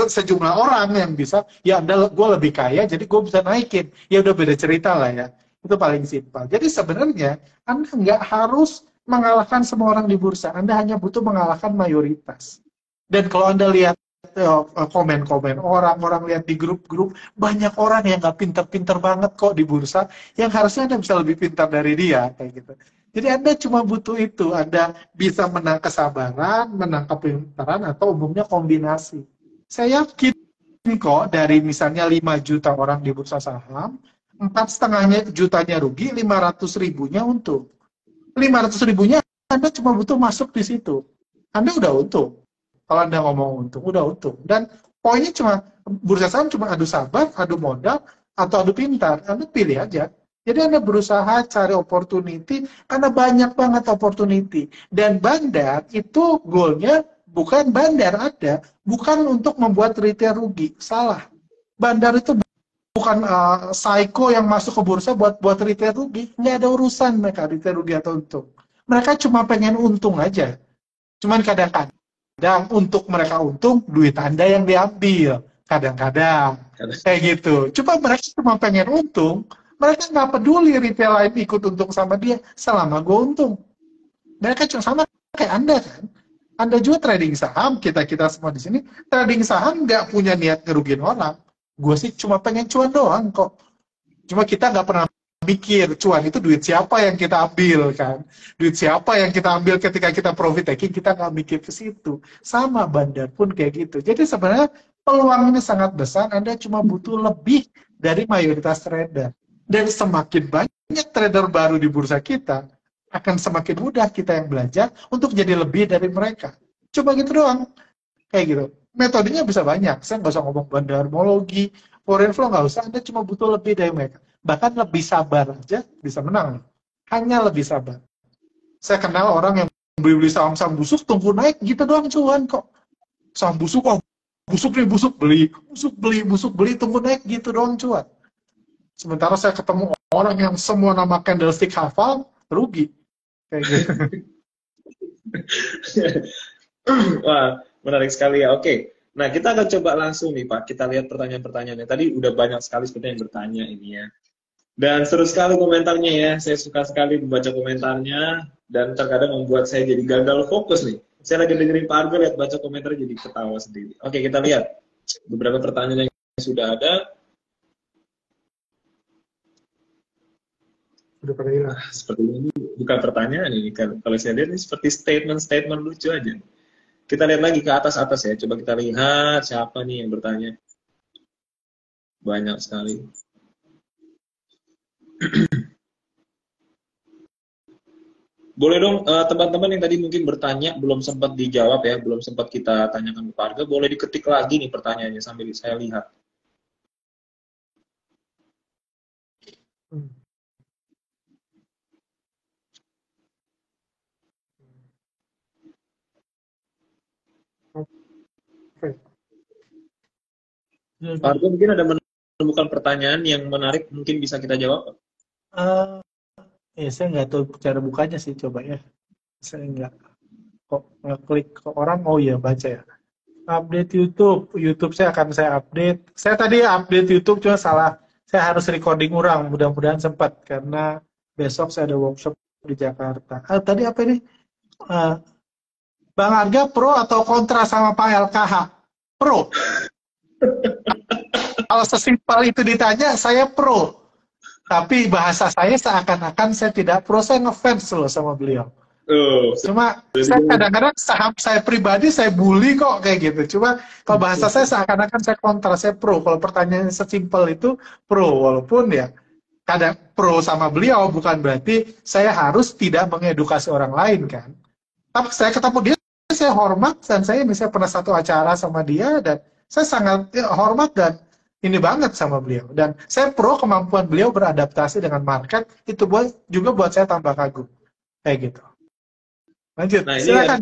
sejumlah orang yang bisa, ya gue lebih kaya, jadi gue bisa naikin. Ya udah beda cerita lah ya. Itu paling simpel. Jadi sebenarnya Anda nggak harus mengalahkan semua orang di bursa. Anda hanya butuh mengalahkan mayoritas. Dan kalau Anda lihat komen-komen orang lihat di grup-grup, banyak orang yang nggak pinter-pinter banget kok di bursa, yang harusnya Anda bisa lebih pintar dari dia, kayak gitu. Jadi Anda cuma butuh itu, Anda bisa menang kesabaran, menang kepintaran, atau umumnya kombinasi. Saya yakin kok dari misalnya 5 juta orang di bursa saham, 4,5 jutanya rugi, 500 ribunya untung. 500 ribunya Anda cuma butuh masuk di situ. Anda udah untung. Kalau Anda ngomong untung, udah untung. Dan poinnya cuma, bursa saham cuma adu sabar, adu modal, atau adu pintar. Anda pilih aja. Jadi Anda berusaha cari opportunity, karena banyak banget opportunity. Dan bandar itu goalnya bukan bandar ada, bukan untuk membuat retail rugi. Salah. Bandar itu bukan psycho yang masuk ke bursa buat retail rugi. Nggak ada urusan mereka retail rugi atau untung. Mereka cuma pengen untung aja. Cuman kadang-kadang untuk mereka untung, duit Anda yang diambil. Kadang-kadang. Kayak gitu. Coba mereka cuma pengen untung, mereka nggak peduli retail lain ikut untung sama dia, selama gue untung. Mereka cuma sama kayak Anda kan. Anda juga trading saham, kita semua di sini, trading saham nggak punya niat ngerugiin orang. Gue sih cuma pengen cuan doang kok. Cuma kita nggak pernah mikir cuan itu duit siapa yang kita ambil kan. Duit siapa yang kita ambil ketika kita profit taking, kita nggak mikir ke situ. Sama bandar pun kayak gitu. Jadi sebenarnya peluang ini sangat besar, Anda cuma butuh lebih dari mayoritas trader. Dan semakin banyak trader baru di bursa kita, akan semakin mudah kita yang belajar untuk jadi lebih dari mereka. Coba gitu doang. Kayak gitu. Metodenya bisa banyak. Saya nggak usah ngomong bandarmologi, foreign flow nggak usah. Anda cuma butuh lebih dari mereka. Bahkan lebih sabar aja bisa menang. Hanya lebih sabar. Saya kenal orang yang beli saham-saham busuk, tunggu naik gitu doang cuan kok. Saham busuk, oh busuk nih, busuk beli, tunggu naik gitu doang cuan. Sementara saya ketemu orang yang semua nama candlestick hafal, rugi. Kayak gitu. Wah, menarik sekali ya. Oke. Nah, kita akan coba langsung nih, Pak. Kita lihat pertanyaan-pertanyaannya. Tadi udah banyak sekali seperti yang bertanya ini ya. Dan seru sekali komentarnya ya. Saya suka sekali membaca komentarnya. Dan terkadang membuat saya jadi gagal fokus nih. Saya lagi dengerin Pak Argo, lihat baca komentar jadi ketawa sendiri. Oke, kita lihat beberapa pertanyaan yang sudah ada. Udah pada hilang. Seperti ini bukan pertanyaan ini. Kalau saya lihat ini seperti statement lucu aja. Kita lihat lagi ke atas-atas ya. Coba kita lihat siapa nih yang bertanya. Banyak sekali. Boleh dong teman-teman yang tadi mungkin bertanya belum sempat dijawab ya, belum sempat kita tanyakan ke Pak Arga, boleh diketik lagi nih pertanyaannya sambil saya lihat. Pak Arga mungkin ada menemukan pertanyaan yang menarik, mungkin bisa kita jawab? Saya nggak tahu cara bukanya sih, coba ya. Saya nggak kok ngeklik ke orang, oh iya baca ya. Update YouTube saya akan saya update. Saya tadi update YouTube cuma salah. Saya harus recording ulang, mudah-mudahan sempat karena besok saya ada workshop di Jakarta. Tadi apa ini? Bang Arga pro atau kontra sama Pak LKH? Pro. Kalau sesimpel itu ditanya, saya pro. Tapi bahasa saya seakan-akan saya tidak pro, saya ngefans loh sama beliau. Cuma saya kadang-kadang saham saya pribadi saya bully kok kayak gitu. Cuma kalau bahasa saya seakan-akan saya kontra, saya pro. Kalau pertanyaannya sesimpel itu pro, walaupun ya kadang pro sama beliau bukan berarti saya harus tidak mengedukasi orang lain kan. Tapi saya ketemu dia, saya hormat, dan saya pernah satu acara sama dia dan saya sangat hormat dan ini banget sama beliau. Dan saya pro kemampuan beliau beradaptasi dengan market, itu juga buat saya tambah kagum. Kayak gitu. Lanjut, nah, silakan.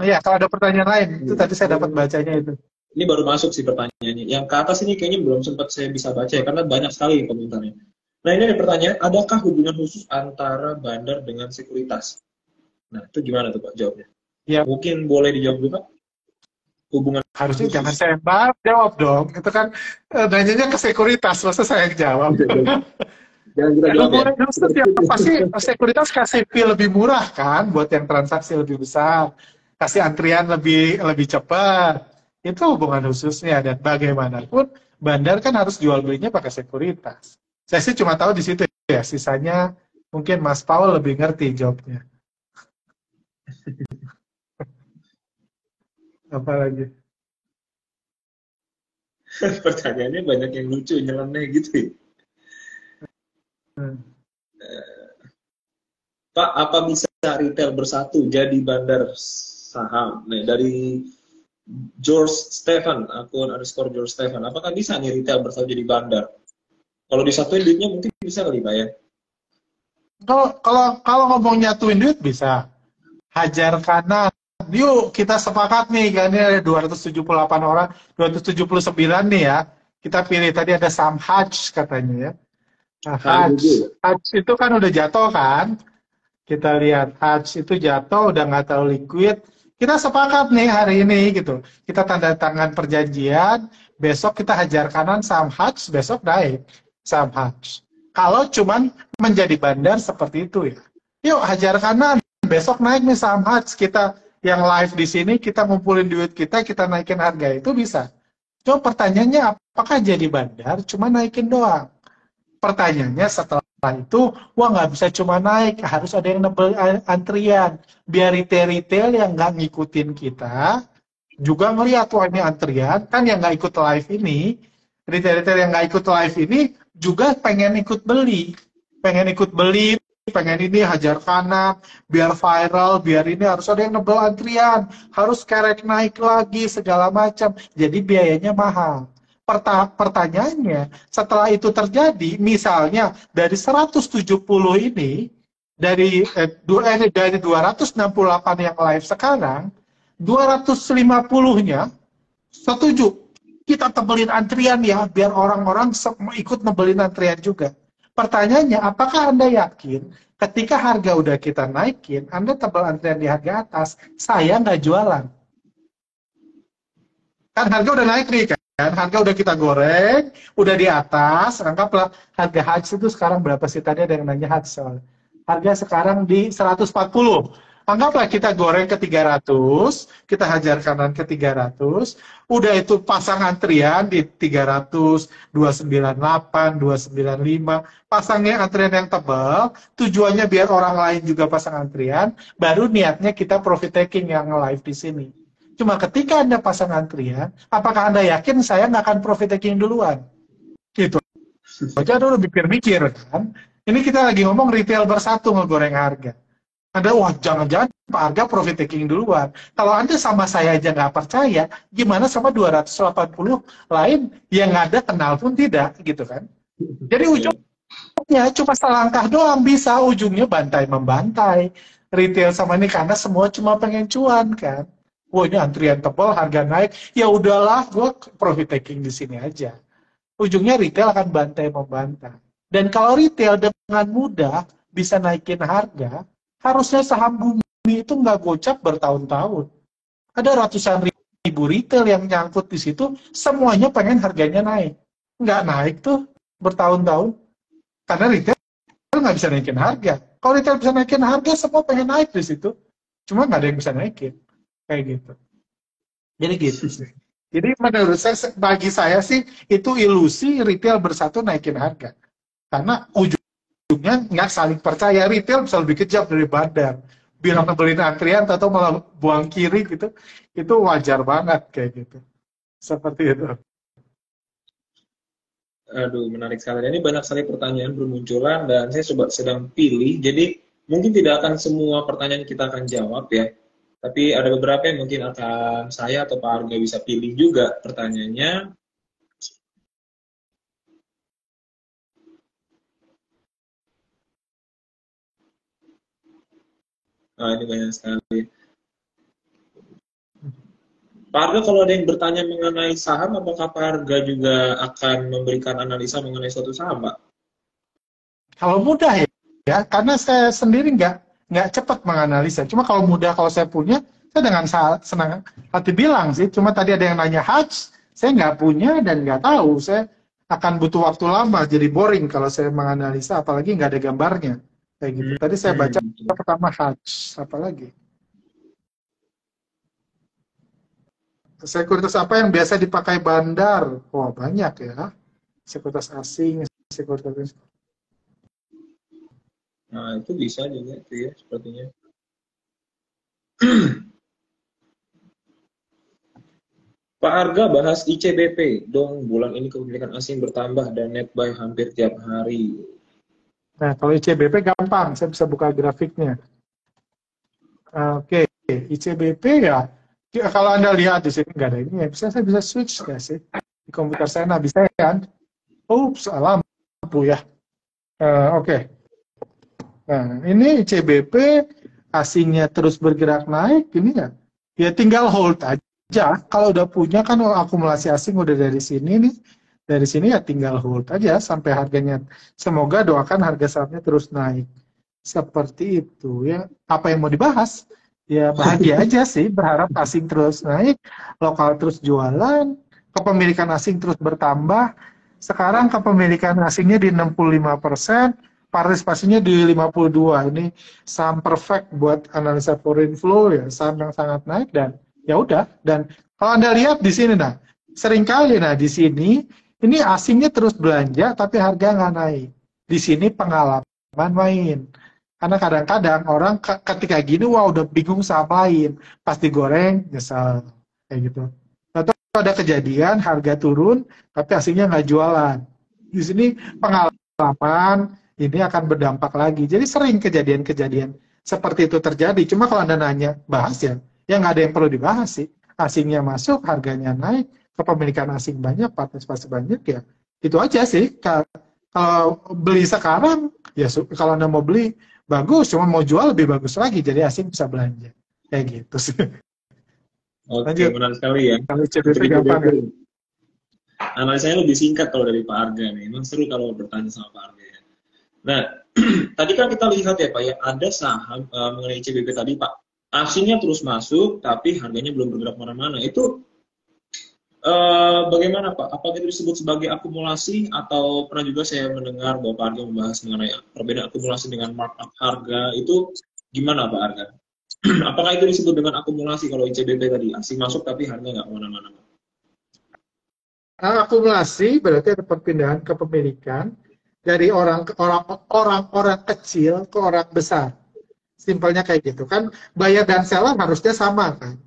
Ya, kalau ada pertanyaan lain, itu tadi saya dapat bacanya itu. Ini baru masuk sih pertanyaannya. Yang ke atas ini kayaknya belum sempat saya bisa baca ya, karena banyak sekali komentarnya. Nah, ini ada pertanyaan, adakah hubungan khusus antara bandar dengan sekuritas? Nah, itu gimana tuh Pak jawabnya? Ya, Mungkin boleh dijawab juga hubungan harusnya jangan khusus. saya jawab dong. Itu kan nanyanya ke sekuritas, masa saya yang jawab. Jangan kita jawab ya. Hubungan khusus ya pasti sekuritas kasih fee lebih murah kan buat yang transaksi lebih besar, kasih antrian lebih lebih cepat. Itu hubungan khususnya dan bagaimanapun bandar kan harus jual belinya pakai sekuritas. Saya sih cuma tahu di situ ya, sisanya mungkin Mas Paul lebih ngerti jawabnya. Apalagi? Pertanyaannya banyak yang lucu, nyeleneh gitu ya. Hmm. Pak, apa bisa retail bersatu jadi bandar saham? Nih, dari George Stephen, akun underscore George Stephen. Apakah bisa nih retail bersatu jadi bandar? Kalau disatuin duitnya mungkin bisa kali Pak ya? Kalau ngomong nyatuin duit bisa. Hajar kanan. Yuk kita sepakat nih, kan ini ada 278 orang, 279 nih ya. Kita pilih tadi ada Sam Hutch katanya ya. Nah, Hutch, HGG. Hutch itu kan udah jatuh kan? Kita lihat Hutch itu jatuh, udah nggak terlalu liquid. Kita sepakat nih hari ini gitu. Kita tanda tangan perjanjian, besok kita hajar kanan Sam Hutch, besok naik Sam Hutch. Kalau cuman menjadi bandar seperti itu ya. Yuk hajar kanan, besok naik nih Sam Hutch, kita yang live di sini, kita ngumpulin duit kita naikin harga itu bisa. Cuma pertanyaannya apakah jadi bandar cuma naikin doang? Pertanyaannya setelah itu, wah nggak bisa cuma naik, harus ada yang nebel antrian. Biar retail-retail yang nggak ngikutin kita, juga ngeliat, wah ini antrian, kan yang nggak ikut live ini, retail-retail yang nggak ikut live ini, juga pengen ikut beli. Pengen ini hajar kanan, biar viral, biar ini harus ada yang nebel antrian, harus kerek naik lagi, segala macam. Jadi biayanya mahal. Pertanyaannya, setelah itu terjadi, misalnya dari 170 ini, dari 268 yang live sekarang, 250-nya setuju. Kita tebelin antrian ya, biar orang-orang ikut nebelin antrian juga. Pertanyaannya, apakah Anda yakin ketika harga udah kita naikin, Anda tebel antrian di harga atas, saya nggak jualan. Kan harga udah naik nih kan, harga udah kita goreng, udah di atas, anggaplah harga Hutch itu sekarang berapa sih, tadi ada yang nanya Hutch soal. Harga sekarang di 140. Anggaplah kita goreng ke 300, kita hajar kanan ke 300, udah itu pasang antrian di 300, 298, 295, pasangnya antrian yang tebal, tujuannya biar orang lain juga pasang antrian, baru niatnya kita profit taking yang live di sini. Cuma ketika Anda pasang antrian, apakah Anda yakin saya nggak akan profit taking duluan? Gitu aja dulu mikir-mikir kan. Ini kita lagi ngomong retail bersatu ngegoreng harga. Anda, wah jangan-jangan Pak harga profit taking duluan. Kalau Anda sama saya aja nggak percaya, gimana sama 280 lain yang ada kenal pun tidak, gitu kan. Jadi ujungnya cuma selangkah doang bisa, ujungnya bantai-membantai. Retail sama ini karena semua cuma pengen cuan kan. Wah ini antrian tebal, harga naik, ya udahlah gue profit taking di sini aja. Ujungnya retail akan bantai-membantai. Dan kalau retail dengan mudah bisa naikin harga, harusnya saham bumi itu nggak gocap bertahun-tahun. Ada ratusan ribu retail yang nyangkut di situ, semuanya pengen harganya naik. Nggak naik tuh bertahun-tahun. Karena retail nggak bisa naikin harga. Kalau retail bisa naikin harga, semua pengen naik di situ. Cuma nggak ada yang bisa naikin. Kayak gitu. Jadi gitu sih. Jadi menurut saya, bagi saya sih, itu ilusi retail bersatu naikin harga. Karena ujungnya nggak saling percaya. Retail bisa lebih kejam dari bandar. Bilang ngebelin antrian atau malah buang kiri gitu, itu wajar banget kayak gitu. Seperti itu. Aduh, menarik sekali. Ini banyak sekali pertanyaan bermunculan dan saya coba sedang pilih. Jadi mungkin tidak akan semua pertanyaan kita akan jawab ya. Tapi ada beberapa yang mungkin akan saya atau Pak Arga bisa pilih juga pertanyaannya. Nah, ini banyak sekali. Pak Arga, kalau ada yang bertanya mengenai saham, apakah Pak Arga juga akan memberikan analisa mengenai suatu saham, Pak? Kalau mudah ya, karena saya sendiri nggak cepat menganalisa. Cuma kalau mudah, kalau saya punya, Saya dengan senang hati bilang sih, cuma tadi ada yang nanya Hajj, saya nggak punya dan nggak tahu. Saya akan butuh waktu lama, jadi boring kalau saya menganalisa, apalagi nggak ada gambarnya. Kayak gitu. Tadi saya baca Betul. pertama Hajj, apalagi. Sekuritas apa yang biasa dipakai bandar? Wah, banyak ya. Sekuritas asing, sekuritas. Nah, itu bisa juga itu ya sepertinya. Pak Arga bahas ICBP dong, bulan ini kepemilikan asing bertambah dan net buy hampir tiap hari. Nah, kalau ICBP gampang, saya bisa buka grafiknya. Oke, ICBP ya. Kalau Anda lihat di sini nggak ada ini ya, saya bisa switch nggak sih? Di komputer saya, nah bisa kan? Oops, lampu ya. Oke. Nah, ini ICBP asingnya terus bergerak naik, ini ya. Ya tinggal hold aja. Kalau udah punya kan akumulasi asing udah dari sini nih. Dari sini ya tinggal hold aja sampai harganya. Semoga doakan harga sahamnya terus naik. Seperti itu ya. Apa yang mau dibahas? Ya bahagia aja sih, berharap asing terus naik, lokal terus jualan, kepemilikan asing terus bertambah. Sekarang kepemilikan asingnya di 65%, partisipasinya di 52. Ini saham perfect buat analisa foreign flow ya, saham yang sangat naik dan ya udah. Dan kalau Anda lihat di sini nah, seringkali nah di sini ini asingnya terus belanja tapi harga nggak naik. Di sini pengalaman main. Karena kadang-kadang orang ketika gini, wah udah bingung saham lain. Pas digoreng, nyesel. Kayak gitu. Atau ada kejadian, harga turun, tapi aslinya nggak jualan. Di sini pengalaman, ini akan berdampak lagi. Jadi sering kejadian-kejadian seperti itu terjadi. Cuma kalau Anda nanya, bahas ya nggak ada yang perlu dibahas sih. Asingnya masuk, harganya naik, kepemilikan asing banyak, partisipasi banyak, ya itu aja sih. Kalau beli sekarang, ya kalau Anda mau beli, bagus, cuma mau jual lebih bagus lagi, jadi asing bisa belanja. Kayak gitu sih. Oke, Lanjut. menarik sekali ya. Kalau Untuk CBP gampang ICBP. ya. Analisanya lebih singkat kalau dari Pak Arga nih. Emang seru kalau bertanya sama Pak Arga ya. Nah, tadi kan kita lihat ya Pak ya, ada saham mengenai ICBP tadi Pak. Asingnya terus masuk, tapi harganya belum bergerak mana-mana. Itu bagaimana Pak? Apakah itu disebut sebagai akumulasi atau pernah juga saya mendengar bahwa Pak Arga membahas mengenai perbedaan akumulasi dengan markup harga itu gimana Pak Arga? Apakah itu disebut dengan akumulasi kalau ICBP tadi asing masuk tapi harga nggak kemana-mana? Akumulasi berarti ada perpindahan kepemilikan dari orang-orang kecil ke orang besar. Simpelnya kayak gitu kan. Buyer dan seller harusnya sama kan.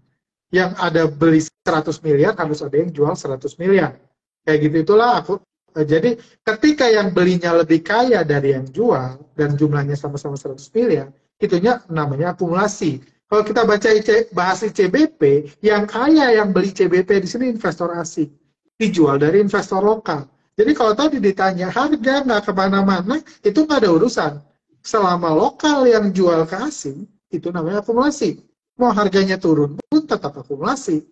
Yang ada beli 100 miliar harus ada yang jual 100 miliar. Kayak gitu itulah aku. Jadi ketika yang belinya lebih kaya dari yang jual dan jumlahnya sama-sama 100 miliar, itunya namanya akumulasi. Kalau kita baca bahas ICBP, yang kaya yang beli ICBP di sini investor asing, dijual dari investor lokal. Jadi kalau tadi ditanya harga nggak kemana-mana, itu nggak ada urusan. Selama lokal yang jual ke asing, itu namanya akumulasi. Mau harganya turun pun tetap akumulasi.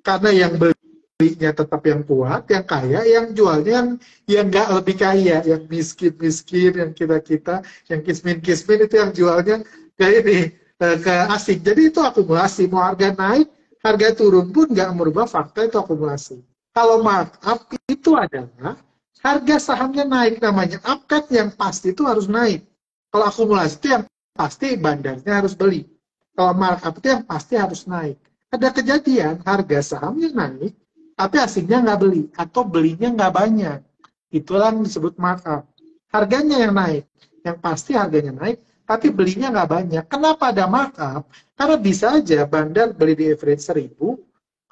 Karena yang belinya tetap yang kuat, yang kaya, yang jualnya yang nggak lebih kaya, yang miskin-miskin, yang kita-kita, yang kismin-kismin itu yang jualnya kayak ini ke asing. Jadi itu akumulasi. Mau harga naik, harga turun pun nggak merubah fakta itu akumulasi. Kalau markup itu adalah harga sahamnya naik, namanya upcut yang pasti itu harus naik. Kalau akumulasi itu yang pasti bandarnya harus beli. Kalau markup itu yang pasti harus naik. Ada kejadian harga sahamnya naik, tapi asingnya nggak beli atau belinya nggak banyak. Itulah yang disebut markup. Harganya yang naik, yang pasti harganya naik, tapi belinya nggak banyak. Kenapa ada markup? Karena bisa aja bandar beli di average 1000,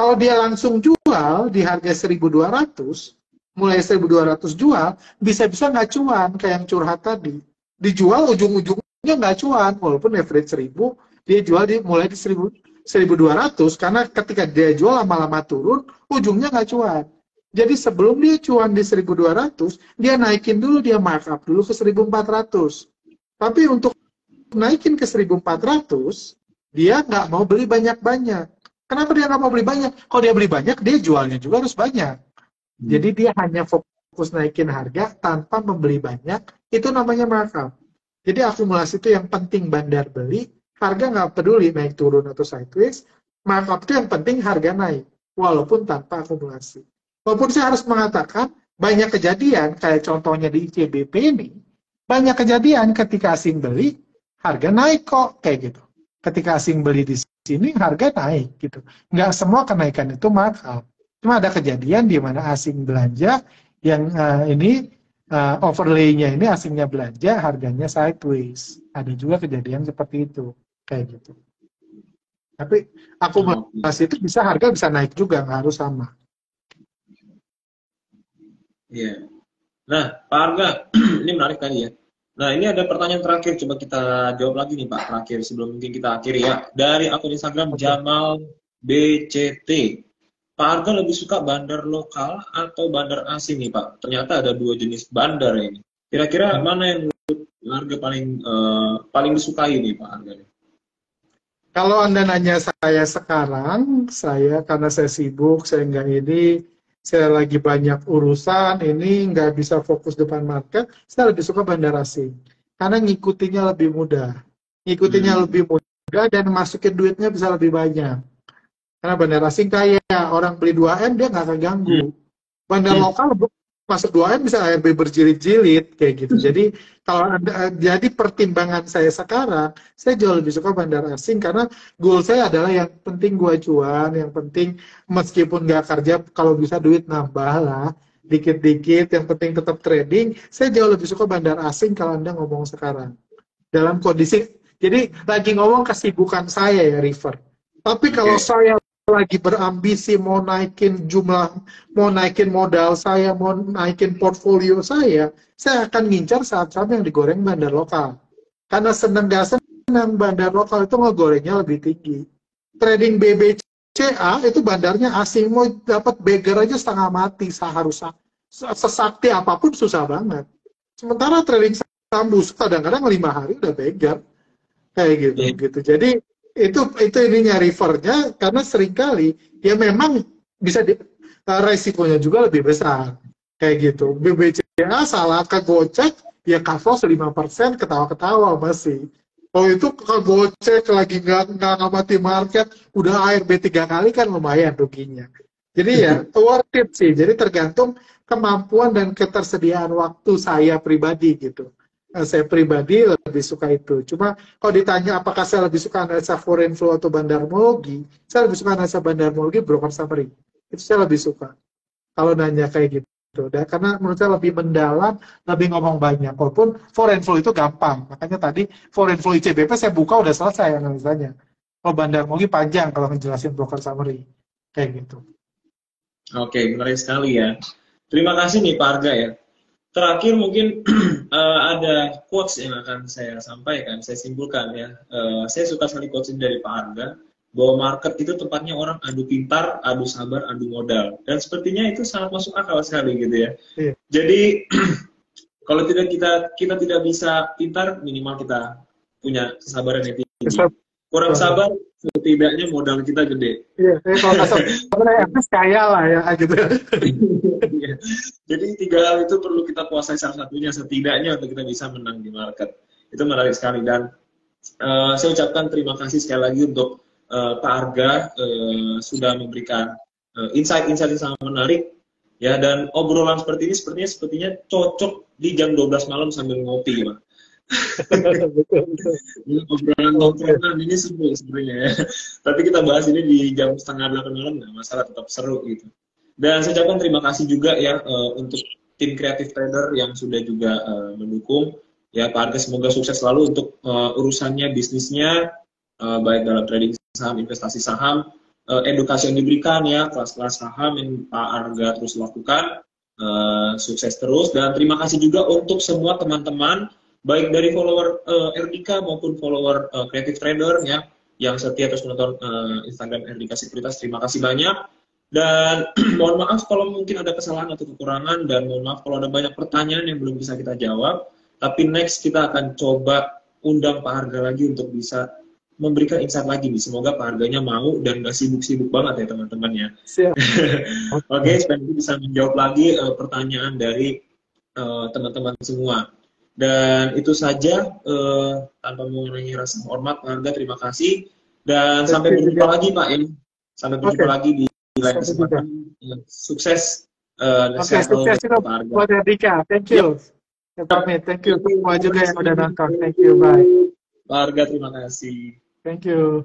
kalau dia langsung jual di harga 1.200, mulai 1.200 jual, bisa-bisa nggak cuan kayak yang curhat tadi. Dijual ujung-ujungnya nggak cuan, walaupun average 1000, dia jual mulai di 1.200, karena ketika dia jual lama-lama turun, ujungnya nggak cuan. Jadi sebelum dia cuan di 1.200, dia naikin dulu, dia markup dulu ke 1.400. Tapi untuk naikin ke 1.400, dia nggak mau beli banyak-banyak. Kenapa dia nggak mau beli banyak? Kalau dia beli banyak, dia jualnya juga harus banyak. Jadi dia hanya fokus naikin harga tanpa membeli banyak, itu namanya markup. Jadi akumulasi itu yang penting bandar beli, harga nggak peduli naik turun atau sideways, markup itu yang penting harga naik, walaupun tanpa akumulasi. Walaupun saya harus mengatakan, banyak kejadian, kayak contohnya di ICBP ini, banyak kejadian ketika asing beli, harga naik kok, kayak gitu. Ketika asing beli di sini, harga naik, gitu. Nggak semua kenaikan itu markup. Cuma ada kejadian di mana asing belanja, yang ini overlay-nya ini asingnya belanja, harganya sideways. Ada juga kejadian seperti itu, kayak gitu. Tapi akumulasi itu bisa harga bisa naik juga, nggak harus sama. Iya. Nah, Pak Arga, ini menarik tadi ya. Nah, ini ada pertanyaan terakhir, coba kita jawab lagi nih Pak, terakhir sebelum mungkin kita akhiri ya. Dari akun Instagram Jamal BCT. Pak Arga lebih suka bandar lokal atau bandar asing nih Pak? Ternyata ada 2 jenis bandar ini. Kira-kira mana yang menurut Pak Arga paling disukai nih Pak Arga? Kalau Anda nanya saya sekarang, karena saya sibuk, saya nggak ini, saya lagi banyak urusan, ini nggak bisa fokus depan market, saya lebih suka bandar asing. Karena ngikutinya lebih mudah. Ngikutinya lebih mudah dan masukin duitnya bisa lebih banyak. Karena bandar asing kayak orang beli 2M, dia nggak keganggu. Bandar lokal masuk 2M bisa ARB berjilid-jilid kayak gitu. Jadi kalau jadi pertimbangan saya sekarang, saya jauh lebih suka bandar asing karena goal saya adalah yang penting gua cuan, yang penting meskipun nggak kerja, kalau bisa duit nambah lah dikit-dikit, yang penting tetap trading. Saya jauh lebih suka bandar asing kalau Anda ngomong sekarang. Dalam kondisi, jadi lagi ngomong kesibukan saya ya, River. Tapi kalau saya lagi berambisi mau naikin mau naikin modal saya, mau naikin portfolio saya akan ngincar saham-saham yang digoreng bandar lokal. Karena senang gak senang bandar lokal itu ngegorengnya lebih tinggi. Trading BBCA itu bandarnya asing, mau dapat beggar aja setengah mati, seharusnya sesakti apapun susah banget. Sementara trading saham busuk kadang-kadang 5 hari udah beggar. Kayak gitu. Jadi itu ininya rivernya, karena seringkali ya memang bisa resikonya juga lebih besar kayak gitu. BBCA salah kegocek ya cover 5%, ketawa-ketawa masih. Kalau itu kegocek lagi nggak ngamati market udah ARB 3 kali kan lumayan ruginya. Jadi ya worth it sih. Jadi tergantung kemampuan dan ketersediaan waktu saya pribadi gitu. Saya pribadi lebih suka itu. Cuma kalau ditanya apakah saya lebih suka analisa foreign flow atau bandarmologi, saya lebih suka analisa bandarmologi broker summary. Itu saya lebih suka. Kalau nanya kayak gitu. Dan karena menurut saya lebih mendalam, lebih ngomong banyak. Walaupun foreign flow itu gampang. Makanya tadi foreign flow ICBP saya buka udah selesai analisanya. Kalau bandarmologi panjang kalau ngejelasin broker summary. Kayak gitu. Oke, menarik sekali ya. Terima kasih nih Pak Arga ya. Terakhir mungkin ada quotes yang akan saya sampaikan, saya simpulkan ya. Saya suka sekali quotes dari Pak Arga, bahwa market itu tempatnya orang adu pintar, adu sabar, adu modal. Dan sepertinya itu sangat masuk akal sekali gitu ya. Iya. Jadi kalau kita tidak bisa pintar, minimal kita punya kesabaran yang tinggi. Kurang sabar, setidaknya modal kita gede. Iya, kalau nggak sabar, kaya lah ya gitu. Jadi 3 hal itu perlu kita kuasai salah satunya setidaknya untuk kita bisa menang di market. Itu menarik sekali dan saya ucapkan terima kasih sekali lagi untuk Pak Arga sudah memberikan insight-insight yang sangat menarik ya, dan obrolan seperti ini sepertinya cocok di jam 12 malam sambil ngopi ya. Obrolan tongkrongan ini seru sebenarnya ya. Tapi kita bahas ini di jam 7:30 malam nggak masalah, tetap seru gitu. Dan saya ucapkan terima kasih juga ya untuk tim Creative Trader yang sudah juga mendukung ya Pak Arga. Semoga sukses selalu untuk urusannya, bisnisnya, baik dalam trading saham, investasi saham, edukasi yang diberikan ya, kelas-kelas saham yang Pak Arga terus lakukan, sukses terus. Dan terima kasih juga untuk semua teman-teman baik dari follower Erdika maupun follower Creative Trader ya yang setia terus menonton Instagram Erdika Sekuritas. Terima kasih banyak. Dan mohon maaf kalau mungkin ada kesalahan atau kekurangan, dan mohon maaf kalau ada banyak pertanyaan yang belum bisa kita jawab. Tapi next kita akan coba undang Pak Arga lagi untuk bisa memberikan insight lagi nih. Semoga Pak Arganya mau dan gak sibuk-sibuk banget ya teman-teman ya. Oke, supaya bisa menjawab lagi pertanyaan dari teman-teman semua. Dan itu saja, tanpa mengurangi rasa hormat Pak Arga, terima kasih. Dan Thank sampai you berjumpa juga. lagi Pak ya. Sampai Oke, berjumpa lagi di lain sampai juga. kesempatan. Ya, sukses, Oke, sehat sukses selalu juga Pak Arga. buat Erdika. Thank Yap, you. Ya, pamit. Thank you thank you. semua Terima juga yang kasih. udah nonton. Thank you. Bye. Pak Arga, terima kasih. Thank you.